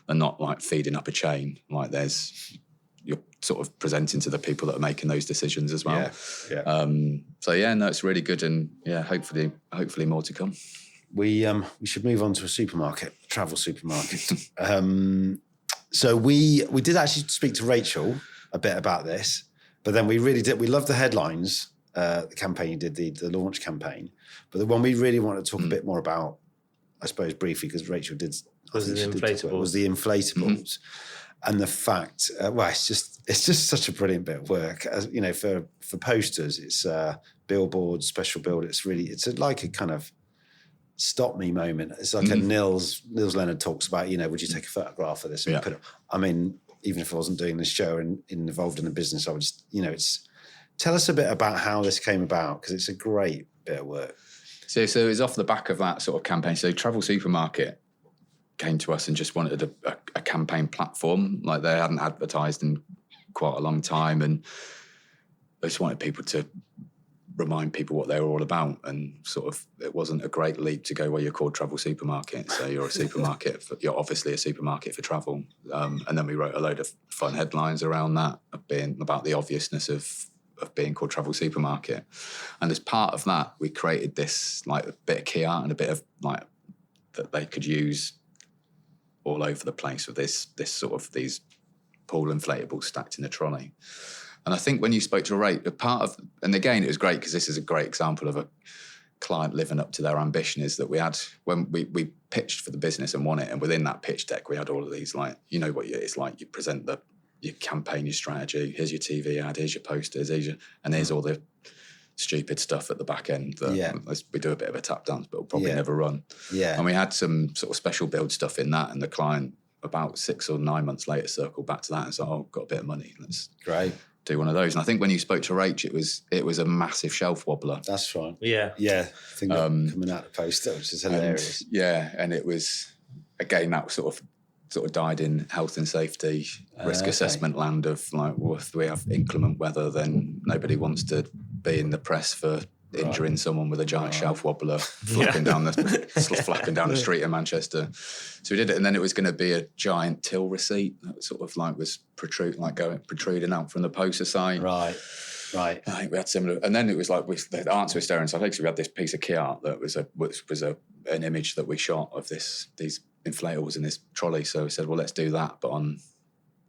and not like feeding up a chain. Like you're sort of presenting to the people that are making those decisions as well. It's really good, and hopefully more to come. We should move on to a supermarket, travel supermarket. So we did actually speak to Rachel a bit about this, but then we really did. We loved the headlines, the campaign you did, the launch campaign. But the one we really wanted to talk a bit more about, I suppose briefly, because Rachel did, was the inflatables. And the fact, it's just such a brilliant bit of work. As you know, for posters, it's billboards, special build. It's like a kind of stop me moment. It's like a Nils Leonard talks about, would you take a photograph of this and put it? I mean, even if I wasn't doing this show and involved in the business, I would just, tell us a bit about how this came about, because it's a great bit of work. So it was off the back of that sort of campaign. So Travel Supermarket came to us and just wanted a campaign platform. Like they hadn't advertised in quite a long time, and they just wanted people to remind people what they were all about. And sort of, it wasn't a great leap to go, well, you're called Travel Supermarket, so you're a supermarket. You're obviously a supermarket for travel. And then we wrote a load of fun headlines around that, being about the obviousness of being called Travel Supermarket. And as part of that, we created this like a bit of key art and a bit of like that they could use all over the place with this sort of these pool inflatables stacked in a trolley. And I think when you spoke to Ray, and again, it was great because this is a great example of a client living up to their ambition, is that we had, when we pitched for the business and won it, and within that pitch deck, we had all of these, like, what it's like, you present your campaign, your strategy, here's your TV ad, here's your posters, and here's all the stupid stuff at the back end that we do a bit of a tap dance, but we'll probably never run. Yeah. And we had some sort of special build stuff in that, and the client about 6 or 9 months later circled back to that and said, oh, got a bit of money, let's do one of those. And I think when you spoke to Rach, it was a massive shelf wobbler. That's right. Yeah. Yeah. I think coming out of the poster, which is hilarious. And it was, again, that sort of died in health and safety risk assessment land of like, well, if we have inclement weather, then nobody wants to be in the press for injuring someone with a giant shelf wobbler flapping down the street in Manchester. So we did it, and then it was going to be a giant till receipt that sort of like was protruding out from the poster site. Right. I think we had similar, and then it was like the answer was staring. So I think we had this piece of key art that was an image that we shot of these inflatables in this trolley. So we said, well, let's do that, but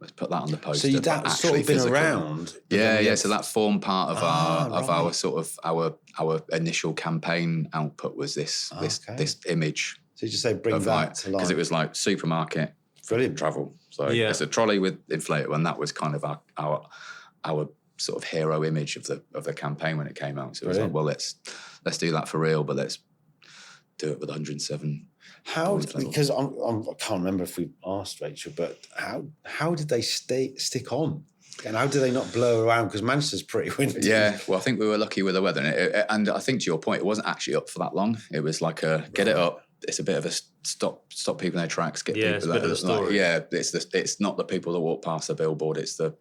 let's put that on the poster. So that's sort of been physical. around. Yeah. So that formed part of right. our sort of our initial campaign output was this image. So you just say bring that to life. Because it was like supermarket, brilliant travel. So it's a trolley with inflatable, and that was kind of our sort of hero image of the campaign when it came out. So it was like, well, let's do that for real, but let's do it with 107. Because I can't remember if we asked Rachel, but how did they stick on? And how do they not blow around? Because Manchester's pretty windy. Yeah, well, I think we were lucky with the weather. And I think to your point, it wasn't actually up for that long. It was like get it up. It's a bit of a stop people in their tracks. Get people it's a bit of a story. It's not the people that walk past the billboard. It's the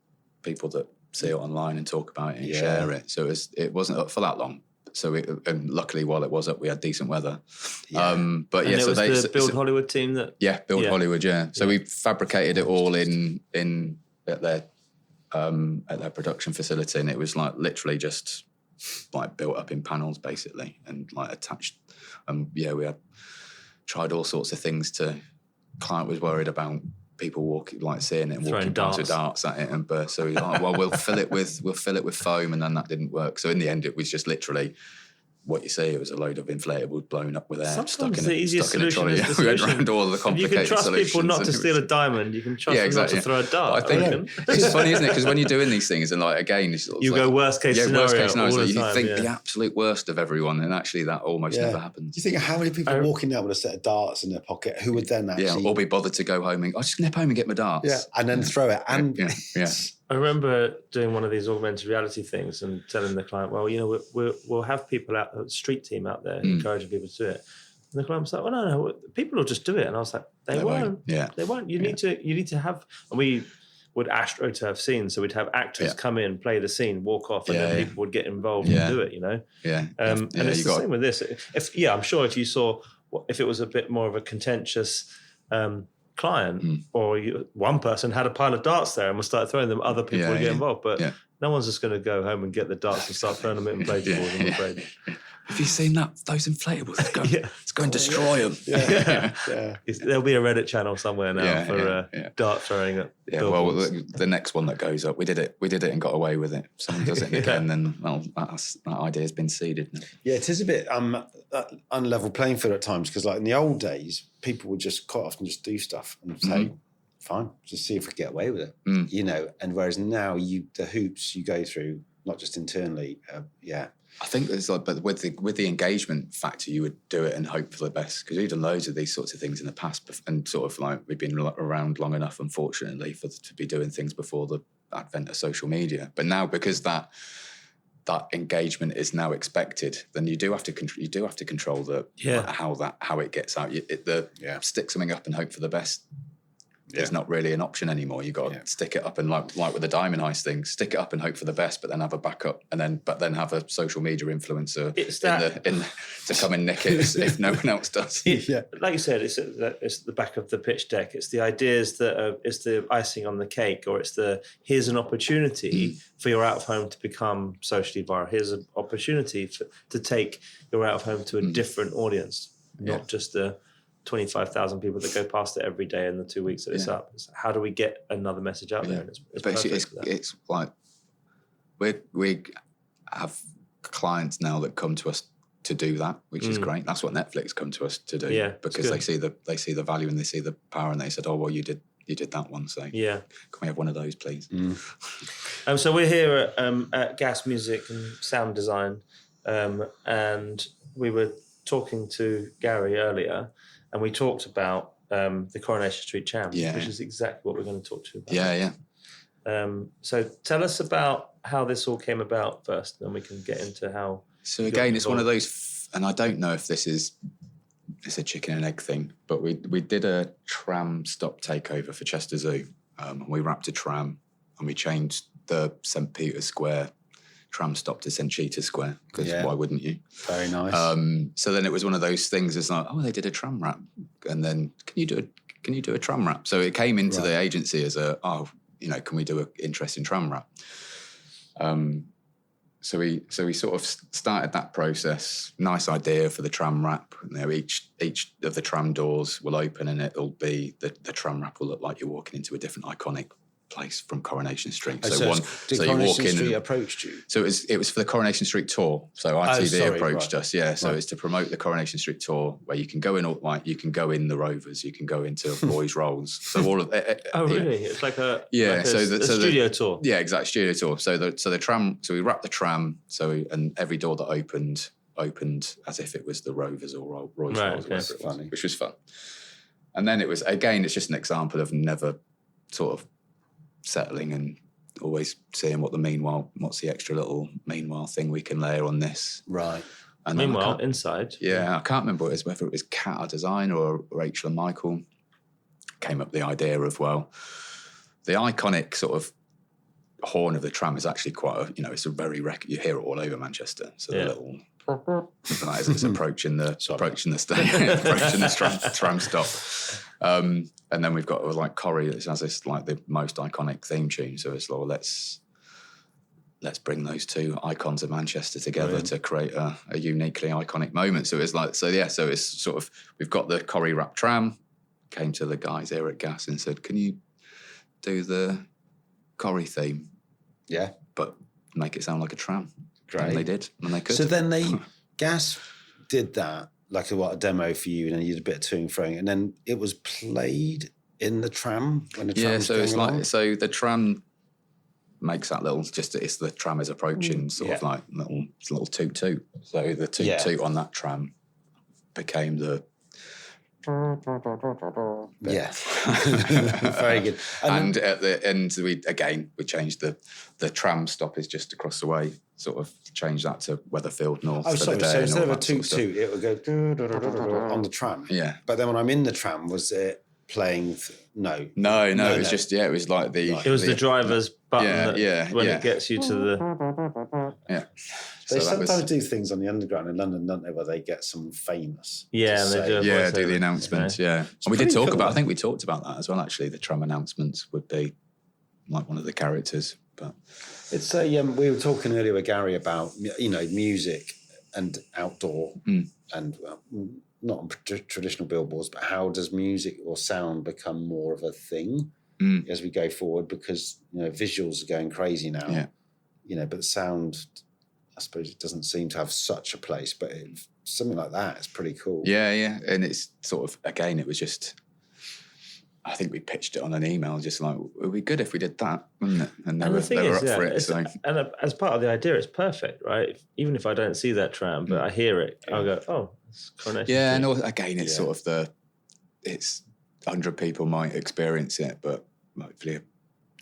people that see it online and talk about it and share it. So it wasn't up for that long. So and luckily, while it was up, we had decent weather. Yeah. But and yeah, it so was the Build Hollywood team that. Yeah, Build Hollywood. Yeah. So we fabricated it all at their production facility, and it was like literally just like built up in panels basically, and like attached. We had tried all sorts of things. Client was worried about people walking, like seeing it and throwing walking past with darts at it and burst. So we were like, well, we'll fill it with foam, and then that didn't work. So in the end, it was just literally what you see. It was a load of inflatables blown up with air. Sometimes the easiest solution is the We went solution. around all the complicated You can trust solutions. people not to steal a diamond. You can trust them not to throw a dart. I think it's funny, isn't it? Because when you're doing these things, and like again, you go worst case scenario. Worst case scenario. All So the you time, think the absolute worst of everyone, and actually that almost never happens. Do you think how many people walking out with a set of darts in their pocket who would then actually or be bothered to go home and I'll just nip home and get my darts, and then throw it? And I remember doing one of these augmented reality things and telling the client, well, we'll have people out, a street team out there, encouraging people to do it. And the client was like, well, no, people will just do it. And I was like, they won't. Yeah. They won't. You need to have, and we would astroturf scenes. So we'd have actors come in, play the scene, walk off, and then people would get involved and do it, Yeah. And it's the same with this. I'm sure if you saw, if it was a bit more of a contentious client or one person had a pile of darts there and would start throwing them, other people would get involved. But no one's just going to go home and get the darts and start throwing them at inflatables, I'm afraid. Have you seen those inflatables? Let's go and destroy them. There'll be a Reddit channel somewhere now for dart throwing at billboards. Well, the next one that goes up, we did it and got away with it. If someone does it again, then that idea has been seeded now. Yeah, it is a bit unlevel playing field at times, because like in the old days, people would just quite often just do stuff and say, fine, just see if we get away with it, and whereas now the hoops you go through, not just internally, I think there's but with the engagement factor, you would do it and hope for the best, because we've done loads of these sorts of things in the past, and sort of like we've been around long enough, unfortunately, to be doing things before the advent of social media. But now, because that engagement is now expected, then you do have to control how it gets out. Stick something up and hope for the best. It's not really an option anymore. You got to stick it up and like with the Diamond Heist thing, stick it up and hope for the best, but then have a backup, and then have a social media influencer to come and nick it if no one else does. Like you said, it's the back of the pitch deck. It's the ideas that it's the icing on the cake, or it's here's an opportunity for your out of home to become socially viral. Here's an opportunity to take your out of home to a different audience, not just the 25,000 people that go past it every day in the 2 weeks that it's up. How do we get another message out there? And it's like we have clients now that come to us to do that, which is great. That's what Netflix come to us to do, because they see the value and they see the power, and they said, oh well, you did that one, so can we have one of those, please? So we're here at Gas Music and Sound Design, and we were talking to Gary earlier, and we talked about the Coronation Street Champs, which is exactly what we're going to talk to you about. So tell us about how this all came about first, and then we can get into how. So again, it's one of those, and I don't know if it's a chicken and egg thing, but we did a tram stop takeover for Chester Zoo. We wrapped a tram and we changed the St. Peter's Square tram stop to St. Cheetah's Square, because why wouldn't you? Very nice. So then it was one of those things. It's like, oh, they did a tram wrap, and then can you do a tram wrap? So it came into the agency as can we do an interesting tram wrap? So we sort of started that process. Nice idea for the tram wrap. You know, each of the tram doors will open, and it'll be the tram wrap will look like you're walking into a different iconic place from Coronation Street. Did Coronation Street approached you? So it was for the Coronation Street tour. So ITV approached us. Yeah. So it's to promote the Coronation Street tour, where you can go in you can go in the Rovers, you can go into Roy's Rolls. So all of oh really? It's like a studio tour. Yeah, exactly, studio tour. So the tram. So we wrapped the tram. And every door that opened as if it was the Rovers or Roy's Rolls, whatever it was, which was fun. And then it's just an example of never sort of settling and always seeing what's the extra little meanwhile thing we can layer on this. Right. And meanwhile, inside. Yeah, I can't remember whether it was Kat, our designer, or Rachel and Michael came up with the idea of, well, the iconic sort of horn of the tram is actually quite it's a very you hear it all over Manchester. So the little as it's approaching the tram stop. And then we've got like Corrie, it has this like the most iconic theme tune. So it's like, let's bring those two icons of Manchester together to create a uniquely iconic moment. So it's like, so it's sort of, we've got the Corrie wrap tram, came to the guys here at Gas and said, can you do the Corrie theme? Yeah. But make it sound like a tram. Great. And they did, and they could. So then Gas did that, like a demo for you, and then you did a bit of to and froing, and then it was played in the tram when the tram was going along? So the tram makes that little, it's the tram is approaching sort of like little toot toot. So the toot toot on that tram became the yeah. Very good. And at the end we changed the tram stop is just across the way, sort of changed that to Weatherfield North. Oh, sorry. So instead of a toot toot, it would go on the tram. Yeah. But then when I'm in the tram, was it playing? No, it was just it was like the. It was the driver's button. It gets you to the. Yeah. They sometimes do things on the underground in London, don't they, where they get someone famous. Yeah, and they do the announcements. Yeah, and we did talk about. I think we talked about that as well. Actually, the tram announcements would be like one of the characters. But it's we were talking earlier with Gary about music and outdoor and not on traditional billboards, but how does music or sound become more of a thing as we go forward? Because visuals are going crazy now. Yeah. But sound, I suppose it doesn't seem to have such a place, but something like that is pretty cool. Yeah. And it's sort of, again, it was just, I think we pitched it on an email, just like, it would be good if we did that, wouldn't it? And they were up for it. So. And as part of the idea, it's perfect, right? Even if I don't see that tram, but I hear it, I'll go, oh, it's Coronation. Yeah, and again, it's sort of it's 100 people might experience it, but hopefully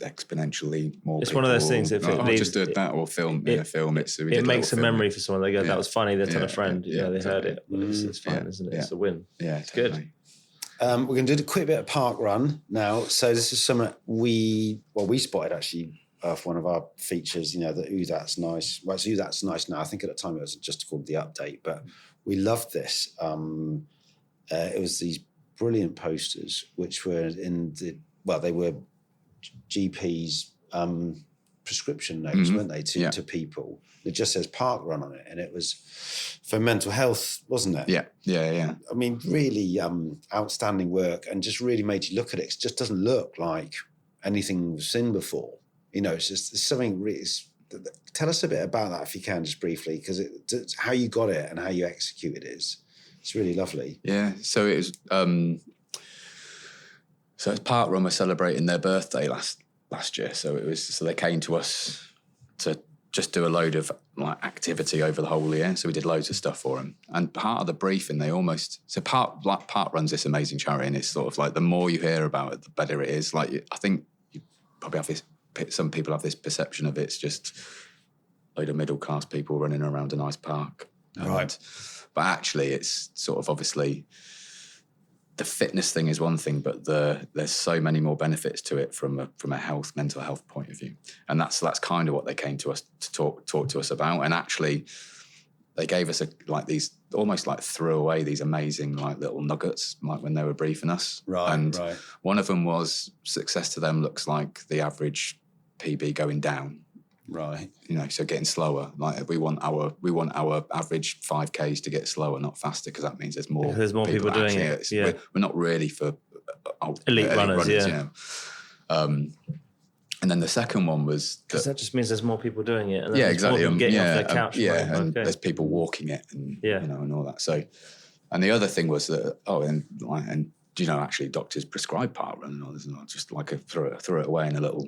exponentially more. It's people one of those things. If it leaves, just did that or film it. So it makes a memory for someone. They go, "That was funny." They tell a friend. They heard it. It's fun, isn't it? It's a win. Yeah, it's good. We're going to do a quick bit of park run now. So this is something we spotted actually for one of our features. The Ooh That's Nice. Well, it's Ooh That's Nice now. I think at the time it was just called The Update, but we loved this. It was these brilliant posters which were they were GP's prescription notes, weren't they, to people? It just says park run on it, and it was for mental health, wasn't it? Yeah. I mean, really outstanding work, and just really made you look at it. It just doesn't look like anything we've seen before. It's something really. Tell us a bit about that if you can, just briefly, because it's how you got it and how you executed it it's really lovely. Yeah. So it was. So as Park Run, we're celebrating their birthday last year. So they came to us to just do a load of like activity over the whole year. So we did loads of stuff for them. And part of the briefing, Park Run's this amazing charity, and it's sort of like the more you hear about it, the better it is. Like I think you probably have some people have this perception of it's just a load of middle class people running around a nice park. Right. But actually, it's sort of obviously. The fitness thing is one thing, but there's so many more benefits to it from a mental health point of view, and that's kind of what they came to us to talk to us about. And actually, they gave us threw away these amazing like little nuggets, like when they were briefing us. Right. One of them was success to them looks like the average PB going down. Right. So getting slower. Like we want our average 5Ks to get slower, not faster, because that means there's more people doing actually, it. Yeah. We're not really for Elite runners, yeah. And then the second one was because that just means there's more people doing it. And yeah, there's exactly. More people getting off their couch. And there's people walking it, and and all that. So, and the other thing was that actually doctors prescribe parkrun, and just like throw it away in a little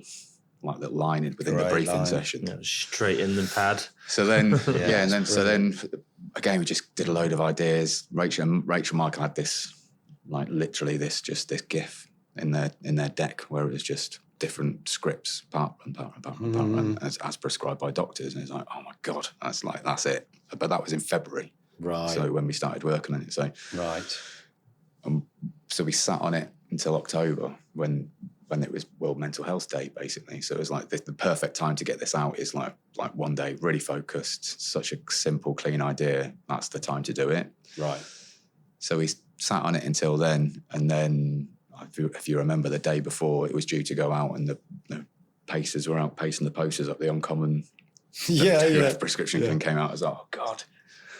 line within the briefing session, straight in the pad. So then then again we just did a load of ideas. Rachel and Michael had this literally this GIF in their deck where it was just different scripts, parkrun, as prescribed by doctors, and it's like, oh my god, that's it. But that was in February, right? So when we started working on it, so we sat on it until October when it was World Mental Health Day, basically. So it was like the perfect time to get this out is like one day, really focused, such a simple, clean idea. That's the time to do it, right? So we sat on it until then, and then. If you remember, the day before it was due to go out, and the pacers were out pacing the posters up the Uncommon. Prescription thing came out. I was like, oh god,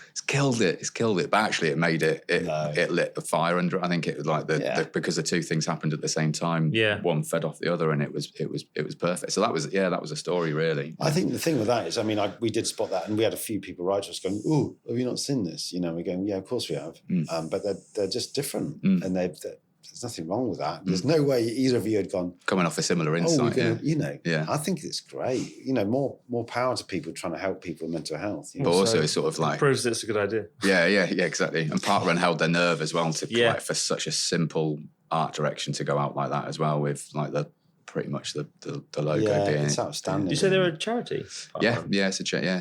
it's killed it. But actually, it made it lit a fire under. I think it was like because the two things happened at the same time. Yeah, one fed off the other, and it was perfect. So that was a story, really. I think the thing with that is, we did spot that, and we had a few people write to us going, "Oh, have you not seen this?" We're going, "Yeah, of course we have," but they're just different, and there's nothing wrong with that. There's no way either of you had gone coming off a similar insight. I think it's great. More power to people trying to help people with mental health. But also, it's sort of like proves it's a good idea. Yeah, exactly. And parkrun held their nerve as well for such a simple art direction to go out like that as well, with like pretty much the logo being. It's outstanding. Did you say they were a charity? It's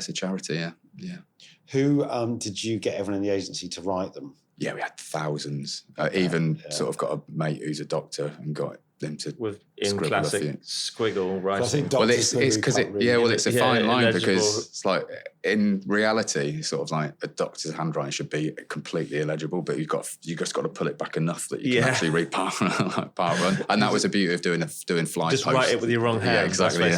a charity. Yeah. Who did you get everyone in the agency to write them? Yeah, we had thousands. Sort of got a mate who's a doctor and got them to in classic squiggle writing. Well, it's because it's a fine line because it's like in reality, sort of like a doctor's handwriting should be completely illegible, but you just got to pull it back enough that you can actually read parkrun. And that was the beauty of doing fly just post. write it with your wrong hand. Yeah, exactly.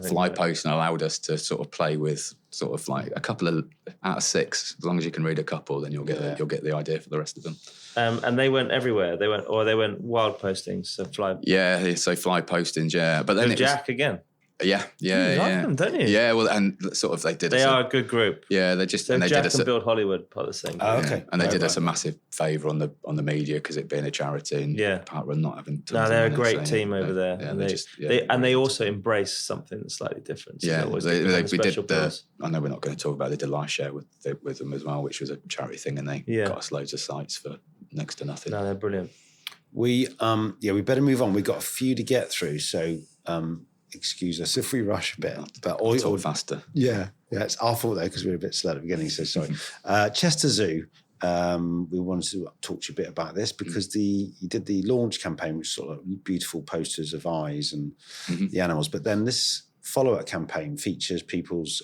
Fly post post and allowed us to sort of play with sort of like a couple of out of 6. As long as you can read a couple, then you'll get the idea for the rest of them. And they went everywhere. They went wild postings. So fly. Yeah, so fly postings. Yeah, but then Jack again. Yeah. You like them, don't you? Yeah, well, and sort of they are a good group. Yeah, they Jack and Build Hollywood part of the same. Oh, okay. And they did us a massive favour on the media because it being a charity and parkrun not having. No, they're a great team over there, and they also embrace something that's slightly different. So we did I know we're not going to talk about. They did Live Share with them as well, which was a charity thing, and they got us loads of sites for next to nothing. No, they're brilliant. We better move on. We've got a few to get through, so excuse us if we rush a bit. But talk faster. Yeah, it's our fault though because we were a bit slow at the beginning. So sorry. Chester Zoo. We wanted to talk to you a bit about this because you did the launch campaign, which sort of beautiful posters of eyes and the animals. But then this follow-up campaign features people's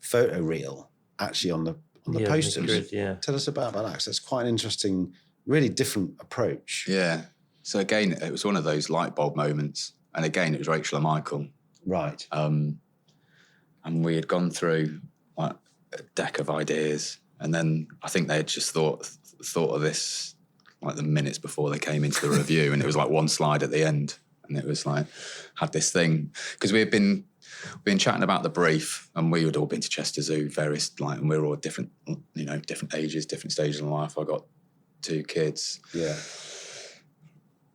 photo reel actually on the posters. Tell us about that, because that's quite an interesting, really different approach. Yeah. So again, it was one of those light bulb moments. And again, it was Rachel and Michael. Right. And we had gone through like a deck of ideas. And then I think they had just thought of this like the minutes before they came into the review. And it was like one slide at the end. And it was like, had this thing. Because we've been chatting about the brief, and we had all been to Chester Zoo, and we were all different ages, different stages in life. I got 2 kids. Yeah.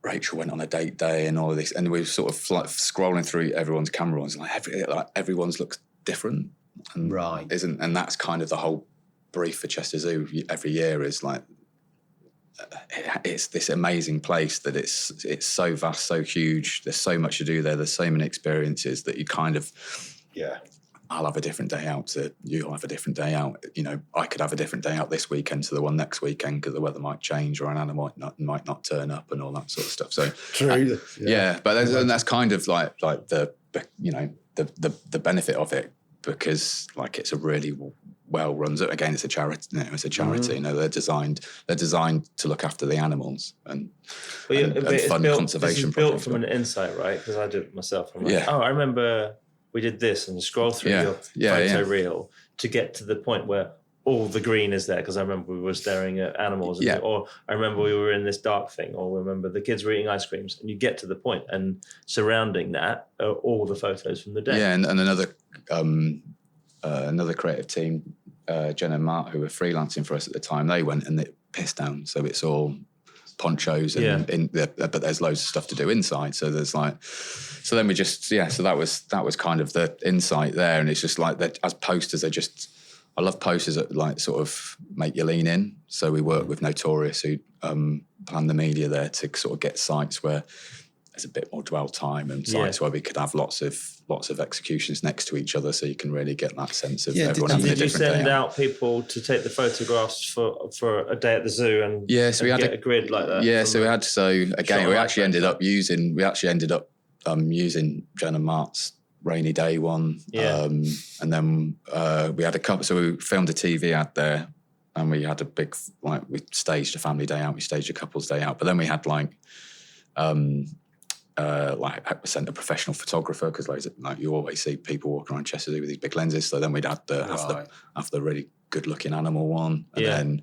Rachel went on a date day and all of this, and we were sort of like scrolling through everyone's camera rolls, like everyone's looks different, and and that's kind of the whole brief for Chester Zoo every year is like it's this amazing place that it's so vast, so huge. There's so much to do there. There's so many experiences that you kind of I'll have a different day out to you'll have a different day out. I could have a different day out this weekend to the one next weekend because the weather might change or an animal might not turn up and all that sort of stuff. So true, but that's kind of like the benefit of it because like it's a really well run. Again, it's a charity. It's a charity. They're designed to look after the animals and fund conservation projects. Built from an insight, right? Because I did it myself. I'm like, I remember we did this, and scroll through Yeah. your Yeah, photo yeah. reel to get to the point where all the green is there. Because I remember we were staring at animals, Yeah. or I remember we were in this dark thing, or remember the kids were eating ice creams, and you get to the point, and surrounding that are all the photos from the day. Yeah, and another creative team, Jen and Mark, who were freelancing for us at the time, they went and it pissed down. So it's all ponchos and but there's loads of stuff to do inside. So there's so then we just, so that was kind of the insight there. And it's just like that as posters, I love posters that like sort of make you lean in. So we work with Notorious, who plan the media there, to sort of get sites where there's a bit more dwell time and sites where we could have lots of executions next to each other, so you can really get that sense of everyone having a Did you different day send out. out people to take the photographs for a day at the zoo and So we had get a grid like that? Yeah, so we had shot we of actually iPhone ended stuff. up using Jen and Mart's rainy day one. Yeah. And then we had a couple. So we filmed a TV ad there, and we had a big we staged a family day out, we staged a couple's day out, but then we had I sent a professional photographer, because you always see people walking around Chester with these big lenses. So then we'd have the really good looking animal one, and then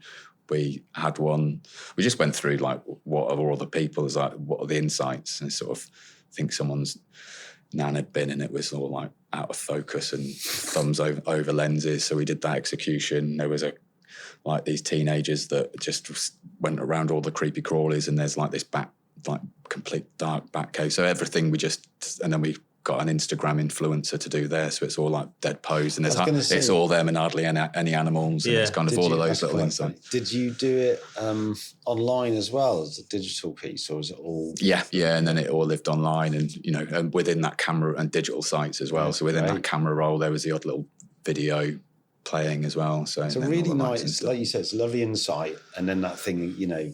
we had one. We just went through what are all the people, what are the insights, and sort of think someone's nan had been, and it was all out of focus and thumbs over lenses. So we did that execution. There was these teenagers that just went around all the creepy crawlies, and there's this complete dark back cave. So everything and then we got an Instagram influencer to do there. So it's all dead pose, and it's all them and hardly any animals. And it's kind of all of those little insights. Did you do it online as well as a digital piece, or was it all? Yeah, and then it all lived online, and and within that camera and digital sites as well. So within that camera roll, there was the odd little video playing as well. So it's a really nice, like you said, it's a lovely insight. And then that thing, I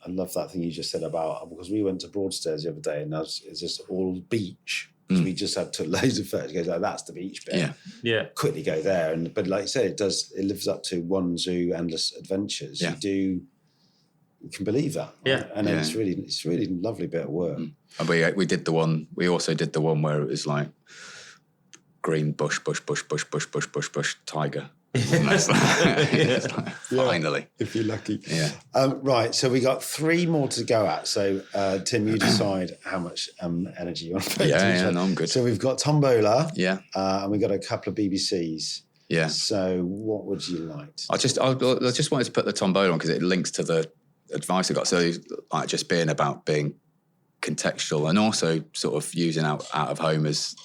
love that thing you just said about, because we went to Broadstairs the other day, and it's just all beach. So we just took loads of photos. Goes that's the beach bit. Yeah. Quickly go there, but like you said, it lives up to One Zoo Endless Adventures. Yeah. You can believe that. Right? Yeah. And then it's really lovely bit of work. And we did the one. We also did the one where it was green bush, tiger. And that's finally, if you're lucky. Yeah. Right. So we got 3 more to go at. So Tim, you decide how much energy you want to put into each one. No, I'm good. So we've got Tombola. Yeah. And we've got a couple of BBCs. Yeah. So what would you like? I just wanted to put the Tombola on because it links to the advice I got. So just being about being contextual, and also sort of using out of home as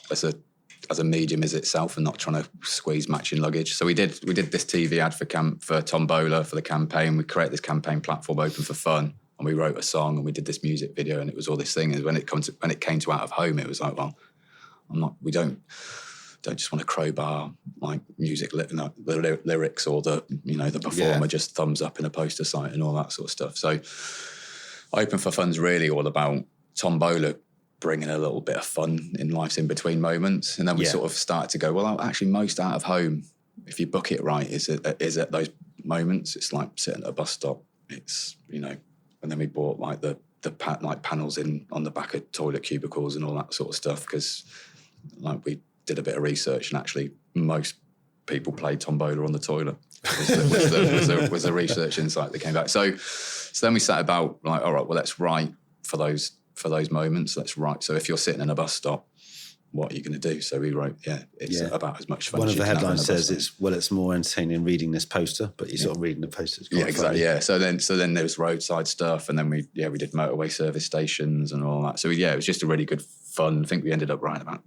a medium as itself, and not trying to squeeze matching luggage. So we did this TV ad for Tombola for the campaign. We created this campaign platform, Open for Fun, and we wrote a song, and we did this music video, and it was all this thing. And when it came to out of home, it was we don't just want to crowbar music, the lyrics or the performer just thumbs up in a poster site and all that sort of stuff. So Open for Fun's really all about Tombola bringing a little bit of fun in life's in-between moments. And then we sort of started to go, well, actually most out of home, if you book it right, is at those moments. It's like sitting at a bus stop. It's, and then we bought the panels on the back of toilet cubicles and all that sort of stuff, because we did a bit of research, and actually most people played Tombola on the toilet was the research insight that came back. So then we sat about all right, well, let's write for those moments. Let's write. So if you're sitting in a bus stop, what are you going to do? So we wrote, it's about as much fun. One as of you the can have headlines in a bus says stop. it's more entertaining reading this poster, but you're sort of reading the poster. Yeah, exactly. Yeah. So then there was roadside stuff, and then we did motorway service stations and all that. So it was just a really good fun. I think we ended up writing about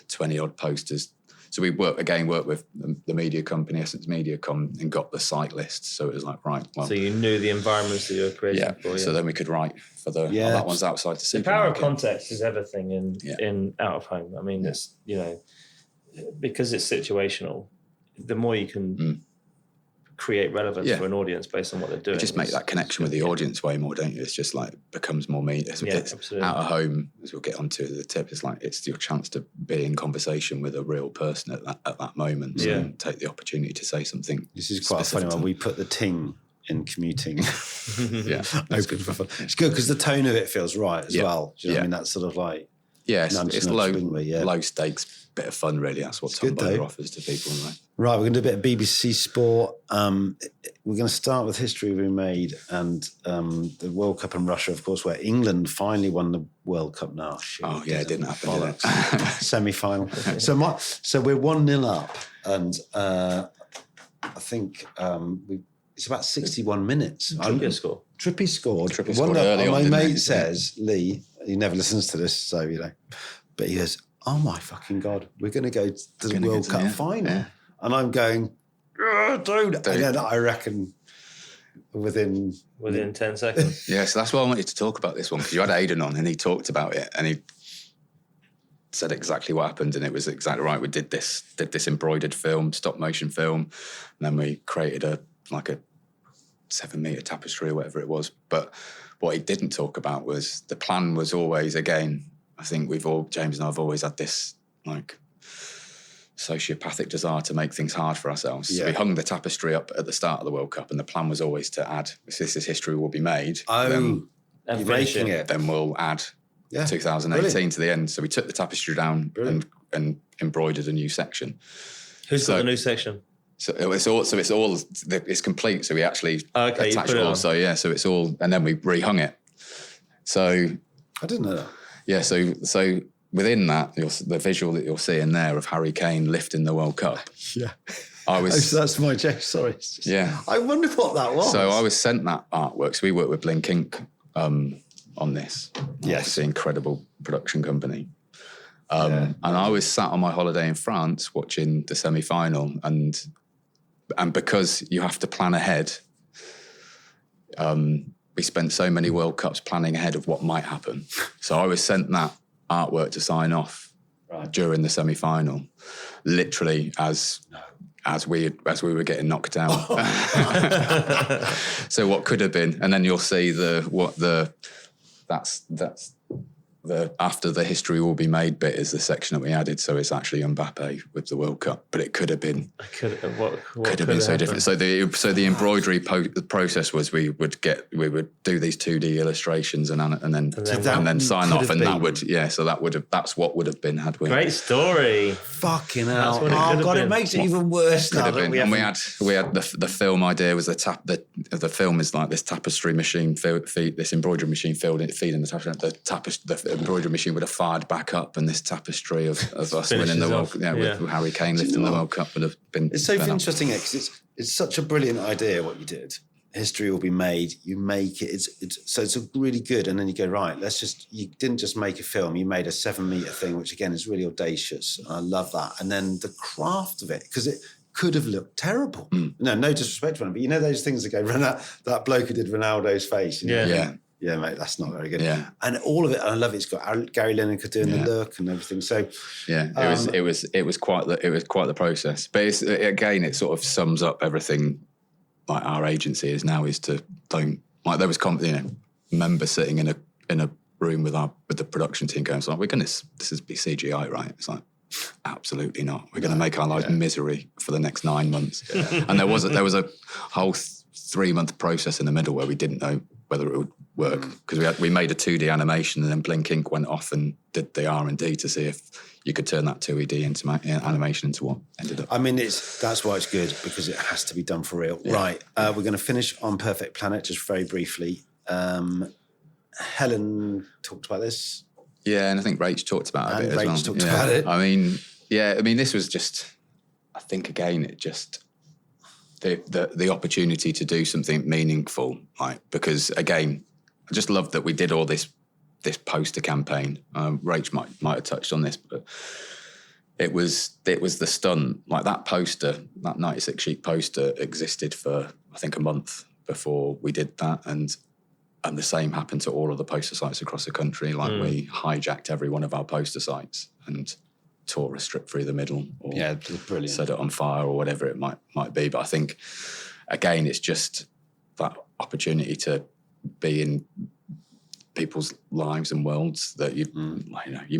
20 odd posters. So we worked with the media company, Essence Mediacom, and got the site list. So it was so you knew the environments that you were creating for. So then we could write for that one's outside the The power of context is everything in out of home. I mean, it's because it's situational. The more you can create relevance for an audience based on what they're doing, just make that connection with the audience way more, don't you? It's just becomes more meat. It's absolutely. Out of home, as we'll get onto the tip. It's your chance to be in conversation with a real person at that moment, and take the opportunity to say something. This is quite a funny one. We put the ting in commuting. That's Open for fun. It's good because the tone of it feels right as well. Do you know what I mean? That's sort of Yeah, it's nudge, low, wouldn't we? Yeah. low stakes, bit of fun, really. That's what Tom good, Bowler though. offers to people. Right? Right, we're going to do a bit of BBC Sport. We're going to start with history we made and the World Cup in Russia, of course, where England finally won the World Cup now. Shit, Oh, yeah, it didn't happen, did it? Semi-final. So we're 1-0 up, and I think it's about 61 minutes. Trippier score. Trippy scored. Trippier One scored that early on, my didn't mate he? says, Lee, he never listens to this, so, you know, but he goes, oh, my fucking God, we're going to go to the World Cup final. Yeah. And I'm going, dude. And then I reckon within 10 seconds. Yeah, so that's why I wanted to talk about this one, because you had Aidan on and he talked about it and he said exactly what happened, and it was exactly right. We did this embroidered film, stop motion film, and then we created a 7-metre tapestry or whatever it was. But what he didn't talk about was the plan was always, again, I think James and I have always had this sociopathic desire to make things hard for ourselves. Yeah. So we hung the tapestry up at the start of the World Cup, and the plan was always to add, if this is history will be made, you're making it. then we'll add 2018 Brilliant. to the end. So we took the tapestry down and embroidered a new section. Who's got the new section? So it's complete. So we actually you attached put it it all. on. So yeah, so it's all, and then we rehung it. So I didn't know that. yeah, so within that, the visual that you're seeing there of Harry Kane lifting the World Cup. Yeah. I was. So that's my joke. Sorry. It's just- Yeah. I wonder what that was. So I was sent that artwork. So we worked with Blink Inc. On this. Yes. It's an incredible production company. And I was sat on my holiday in France watching the semi-final, and because you have to plan ahead, we spent so many World Cups planning ahead of what might happen. So I was sent that artwork to sign off during the semi-final, literally as we were getting knocked out. So what could have been, and then you'll see that's the after the history will be made bit is the section that we added. So it's actually Mbappe with the World Cup, but it could have been What could have been so different. So the embroidery process was we would do these 2D illustrations and then sign off, and that would that's what would have been had we. Great story. Fucking hell. That's what it could Oh, have God, it been. makes it even worse Could now have that been. we And haven't... we had the film idea was the film is like this tapestry machine this embroidery machine feeding the tapestry. The embroidery machine would have fired back up, and this tapestry of us winning the World Cup, with Harry Kane lifting the World Cup would have been. It's so interesting because it's such a brilliant idea what you did. History will be made. You make it. It's a really good. And then you go right. You didn't just make a film. You made a 7-metre thing, which again is really audacious. I love that. And then the craft of it, because it could have looked terrible. No disrespect to him, but you know those things that go. That bloke who did Ronaldo's face. You know? Yeah. Yeah, mate, that's not very good. Yeah. And all of it, I love it. It's got Gary Lineker doing the look and everything. So yeah, it was quite the process. But it sort of sums up everything. Like our agency is now is to don't like there was members sitting in a room with the production team going, so like, this is be CGI, right? It's like absolutely not. We're going to make our lives misery for the next 9 months. Yeah. And there was a whole 3-month process in the middle where we didn't know whether it would work, because we made a 2D animation, and then Blink Inc. went off and did the R&D to see if you could turn that 2D into animation into what ended up. I mean, that's why it's good, because it has to be done for real. Yeah. Right, we're going to finish on Perfect Planet just very briefly. Helen talked about this. Yeah, and I think Rach talked about it a bit as well. Rach talked about it. I mean, this was just, I think again, it just the opportunity to do something meaningful, like, because again, I just love that we did all this poster campaign. Rach might have touched on this, but it was the stunt, like that poster, that 96 sheet poster existed for I think a month before we did that, and the same happened to all of the poster sites across the country. Like we hijacked every one of our poster sites and tore a strip through the middle, or brilliant. Set it on fire, or whatever it might be. But I think again, it's just that opportunity to be in people's lives and worlds that you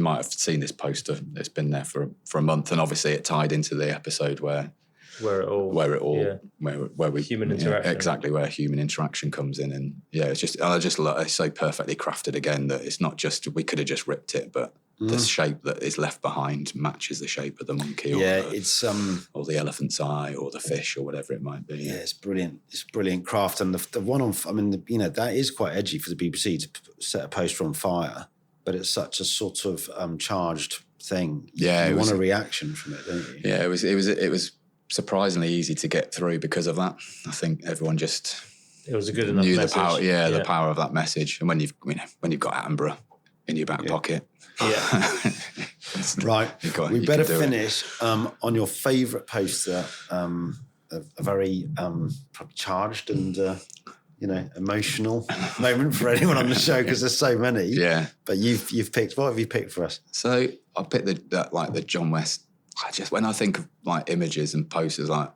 might have seen this poster. It's been there for a month, and obviously it tied into the episode where human interaction, exactly where human interaction comes in, and it's so perfectly crafted again that it's not just we could have just ripped it, but the shape that is left behind matches the shape of the monkey, it's or the elephant's eye, or the fish, or whatever it might be. Yeah, it's brilliant. It's brilliant craft, and the one on. I mean, that is quite edgy for the BBC to set a poster on fire, but it's such a sort of charged thing. Yeah, you want a reaction from it, don't you? Yeah, it was surprisingly easy to get through because of that. I think everyone just It was a good enough knew message. the power. Yeah, the power of that message. And when you've got Attenborough in your back pocket, Right. We better finish on your favourite poster. A very probably charged and emotional moment for anyone on the show because there's so many. Yeah. But you've picked. What have you picked for us? So I picked the John West. When I think of like images and posters, like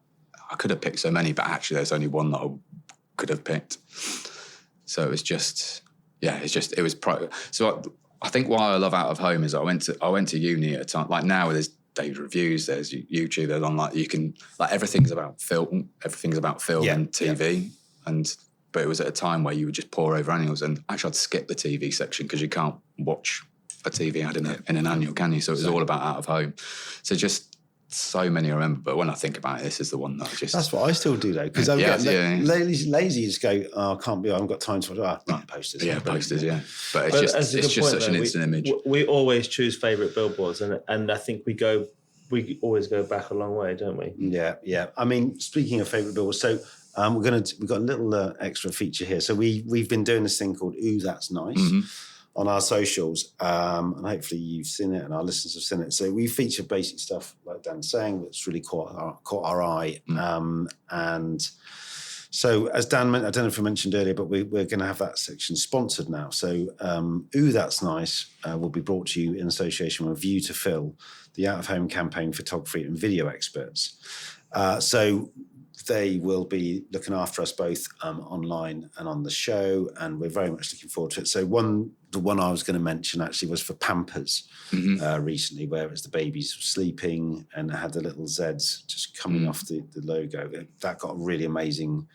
I could have picked so many, but actually there's only one that I could have picked. So it was just, it was. So I think why I love Out of Home is I went to uni at a time. Like now there's daily reviews, there's YouTube, there's on like you can like everything's about film and TV, but it was at a time where you would just pour over annuals, and actually I'd skip the TV section because you can't watch a TV ad in an annual, can you? So it was all about Out of Home. So just so many I remember, but when I think about it, this is the one that I just... That's what I still do though, because I'm lazy, you just go, I can't be, I haven't got time to watch, posters. Yeah, posters, yeah. But it's just such an instant image. We always choose favourite billboards, and I think we always go back a long way, don't we? Yeah. I mean, speaking of favourite billboards, so we've got a little extra feature here. So we've been doing this thing called Ooh, That's Nice. Mm-hmm. On our socials, and hopefully you've seen it and our listeners have seen it. So we feature basic stuff, like Dan's saying, that's really caught our eye. And so as Dan, I don't know if I mentioned earlier, but we're going to have that section sponsored now. So Ooh, That's Nice will be brought to you in association with View to Fill, the out-of-home campaign photography and video experts. So they will be looking after us both online and on the show, and we're very much looking forward to it. So the one I was going to mention actually was for Pampers recently, where it's the babies sleeping and it had the little Zs just coming off the logo. That got really amazing.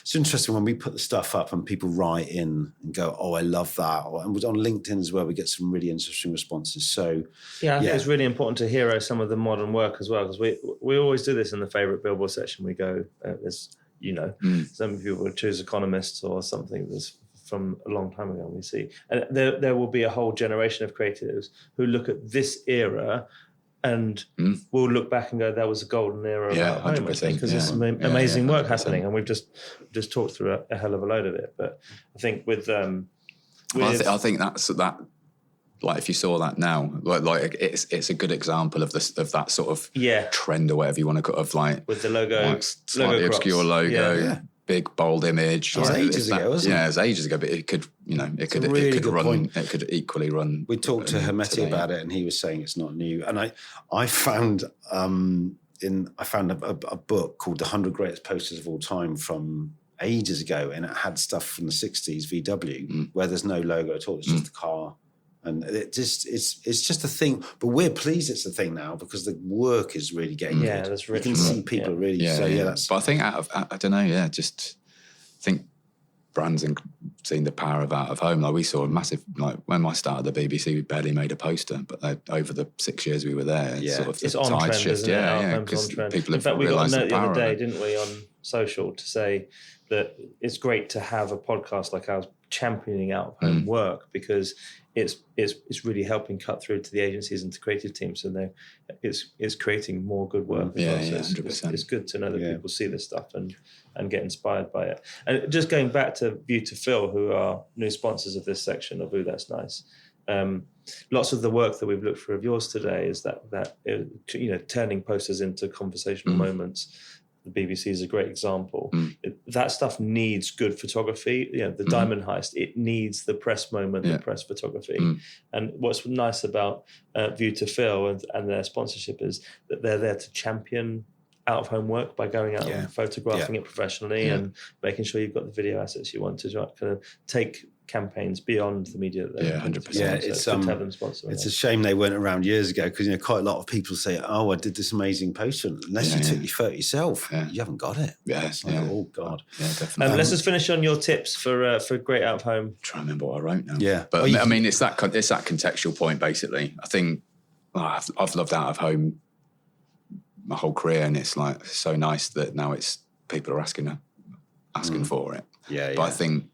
It's interesting when we put the stuff up and people write in and go, "Oh, I love that," and on LinkedIn as well, we get some really interesting responses. So I think it's really important to hero some of the modern work as well, because we always do this in the favourite billboard section. We go, some people would choose economists or something that's from a long time ago, and we see, and there will be a whole generation of creatives who look at this era and we'll look back and go, that was a golden era of Out of Home, I think, because there's some amazing work happening, and we've just talked through a hell of a load of it. But I think I think that's that. Like if you saw that now, like it's a good example of that sort of trend or whatever you want to call of like with the logo, like slightly logo obscure logo, big bold image. It was ages ago, wasn't it? Yeah, it was ages ago, but it could equally run. We talked to Hermetti about it, and he was saying it's not new. And I found a book called The 100 Greatest Posters of All Time from ages ago, and it had stuff from the 60s VW where there's no logo at all. It's just a car. And it's just a thing, but we're pleased it's a thing now because the work is really getting good. That's really you can see people really. That's. But I think I don't know. Yeah, just think brands and seeing the power of Out of Home. Like we saw a massive, like when I started the BBC, we barely made a poster, but over the 6 years we were there, sort of it's the on tide trend, shift. Because people in have fact, we got a note the other day, of it. didn't we, on social to say that it's great to have a podcast like ours championing Out of Home work, because it's really helping cut through to the agencies and to creative teams, and it's creating more good work. It's good to know that people see this stuff and get inspired by it. And just going back to View to Fill, who are new sponsors of this section of Ooh, That's Nice. Lots of the work that we've looked through of yours today is that turning posters into conversational moments. The BBC is a great example. That stuff needs good photography. The Diamond Heist, it needs the press moment, the press photography. And what's nice about View to Fill and their sponsorship is that they're there to champion Out of Home work by going out and photographing it professionally and making sure you've got the video assets you want to kind of take campaigns beyond the media. That Yeah, 100%. Yeah, Yeah, it's good to have them sponsor. It's a shame they weren't around years ago because quite a lot of people say, "Oh, I did this amazing poster." Unless you took your photo yourself, you haven't got it. Yeah, It's like, oh god. Yeah, definitely. Let's just finish on your tips for great out of home. Try and remember what I wrote now. Yeah, but I mean, it's that contextual point basically. I think I've loved out of home my whole career, and it's like so nice that now people are asking for it. Yeah, But I think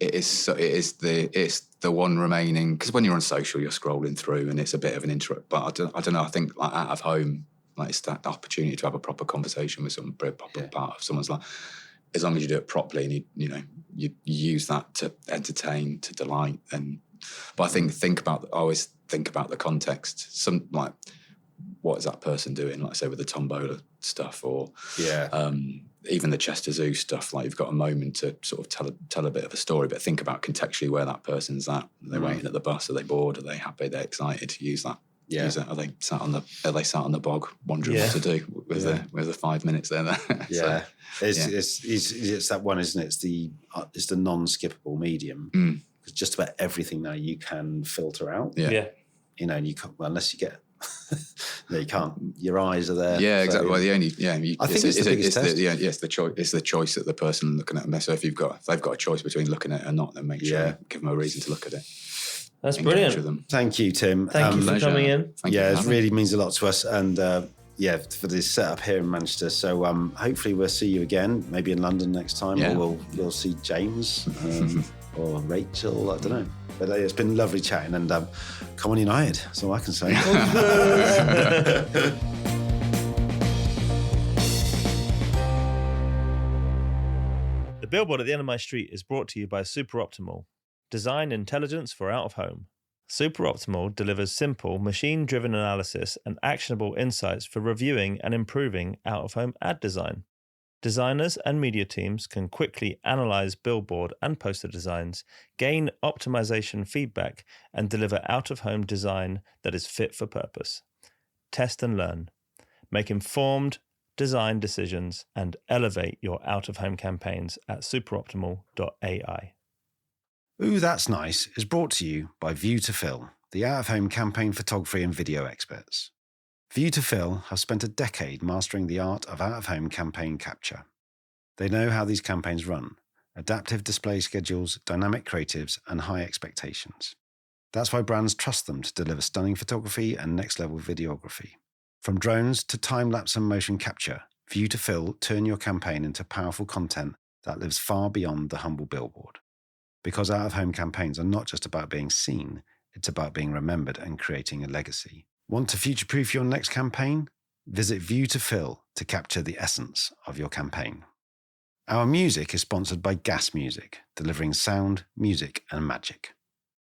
it's the one remaining, because when you're on social, you're scrolling through, and it's a bit of an intro. But I don't know. I think like out of home, like it's that opportunity to have a proper conversation with someone, proper part of someone's life. As long as you do it properly, and you use that to entertain, to delight, but I always think about the context. Some like, what is that person doing? Like I say with the tombola stuff, or even the Chester Zoo stuff. Like you've got a moment to sort of tell a bit of a story, but think about contextually where that person's at. Are they waiting at the bus? Are they bored? Are they happy? Are they excited to use that? Yeah. Are they sat on the bog wondering what to do with the 5 minutes there? Yeah. It's that one, isn't it? It's the non-skippable medium. Because just about everything now you can filter out. Yeah. And you can't, unless you get no, you can't. Your eyes are there. Yeah, exactly. Well, I think it's the choice. It's the choice that the person looking at them. So if they've got a choice between looking at it or not, then make sure you give them a reason to look at it. That's brilliant. Thank you, Tim. Thank you for coming in. It really means a lot to us, and for this setup here in Manchester. So hopefully we'll see you again, maybe in London next time, or we'll see James or Rachel. I don't know. But it's been lovely chatting, and come on United, that's all I can say. The billboard at the end of my street is brought to you by Super Optimal. Design intelligence for out of home. Super Optimal delivers simple, machine-driven analysis and actionable insights for reviewing and improving out of home ad design. Designers and media teams can quickly analyze billboard and poster designs, gain optimization feedback, and deliver out-of-home design that is fit for purpose. Test and learn. Make informed design decisions and elevate your out-of-home campaigns at superoptimal.ai. Ooh, That's Nice is brought to you by View to Fill, the out-of-home campaign photography and video experts. View to Fill have spent a decade mastering the art of out-of-home campaign capture. They know how these campaigns run: adaptive display schedules, dynamic creatives, and high expectations. That's why brands trust them to deliver stunning photography and next-level videography. From drones to time-lapse and motion capture, View to Fill turn your campaign into powerful content that lives far beyond the humble billboard. Because out-of-home campaigns are not just about being seen, it's about being remembered and creating a legacy. Want to future-proof your next campaign? Visit View to Fill to capture the essence of your campaign. Our music is sponsored by Gas Music, delivering sound, music, and magic.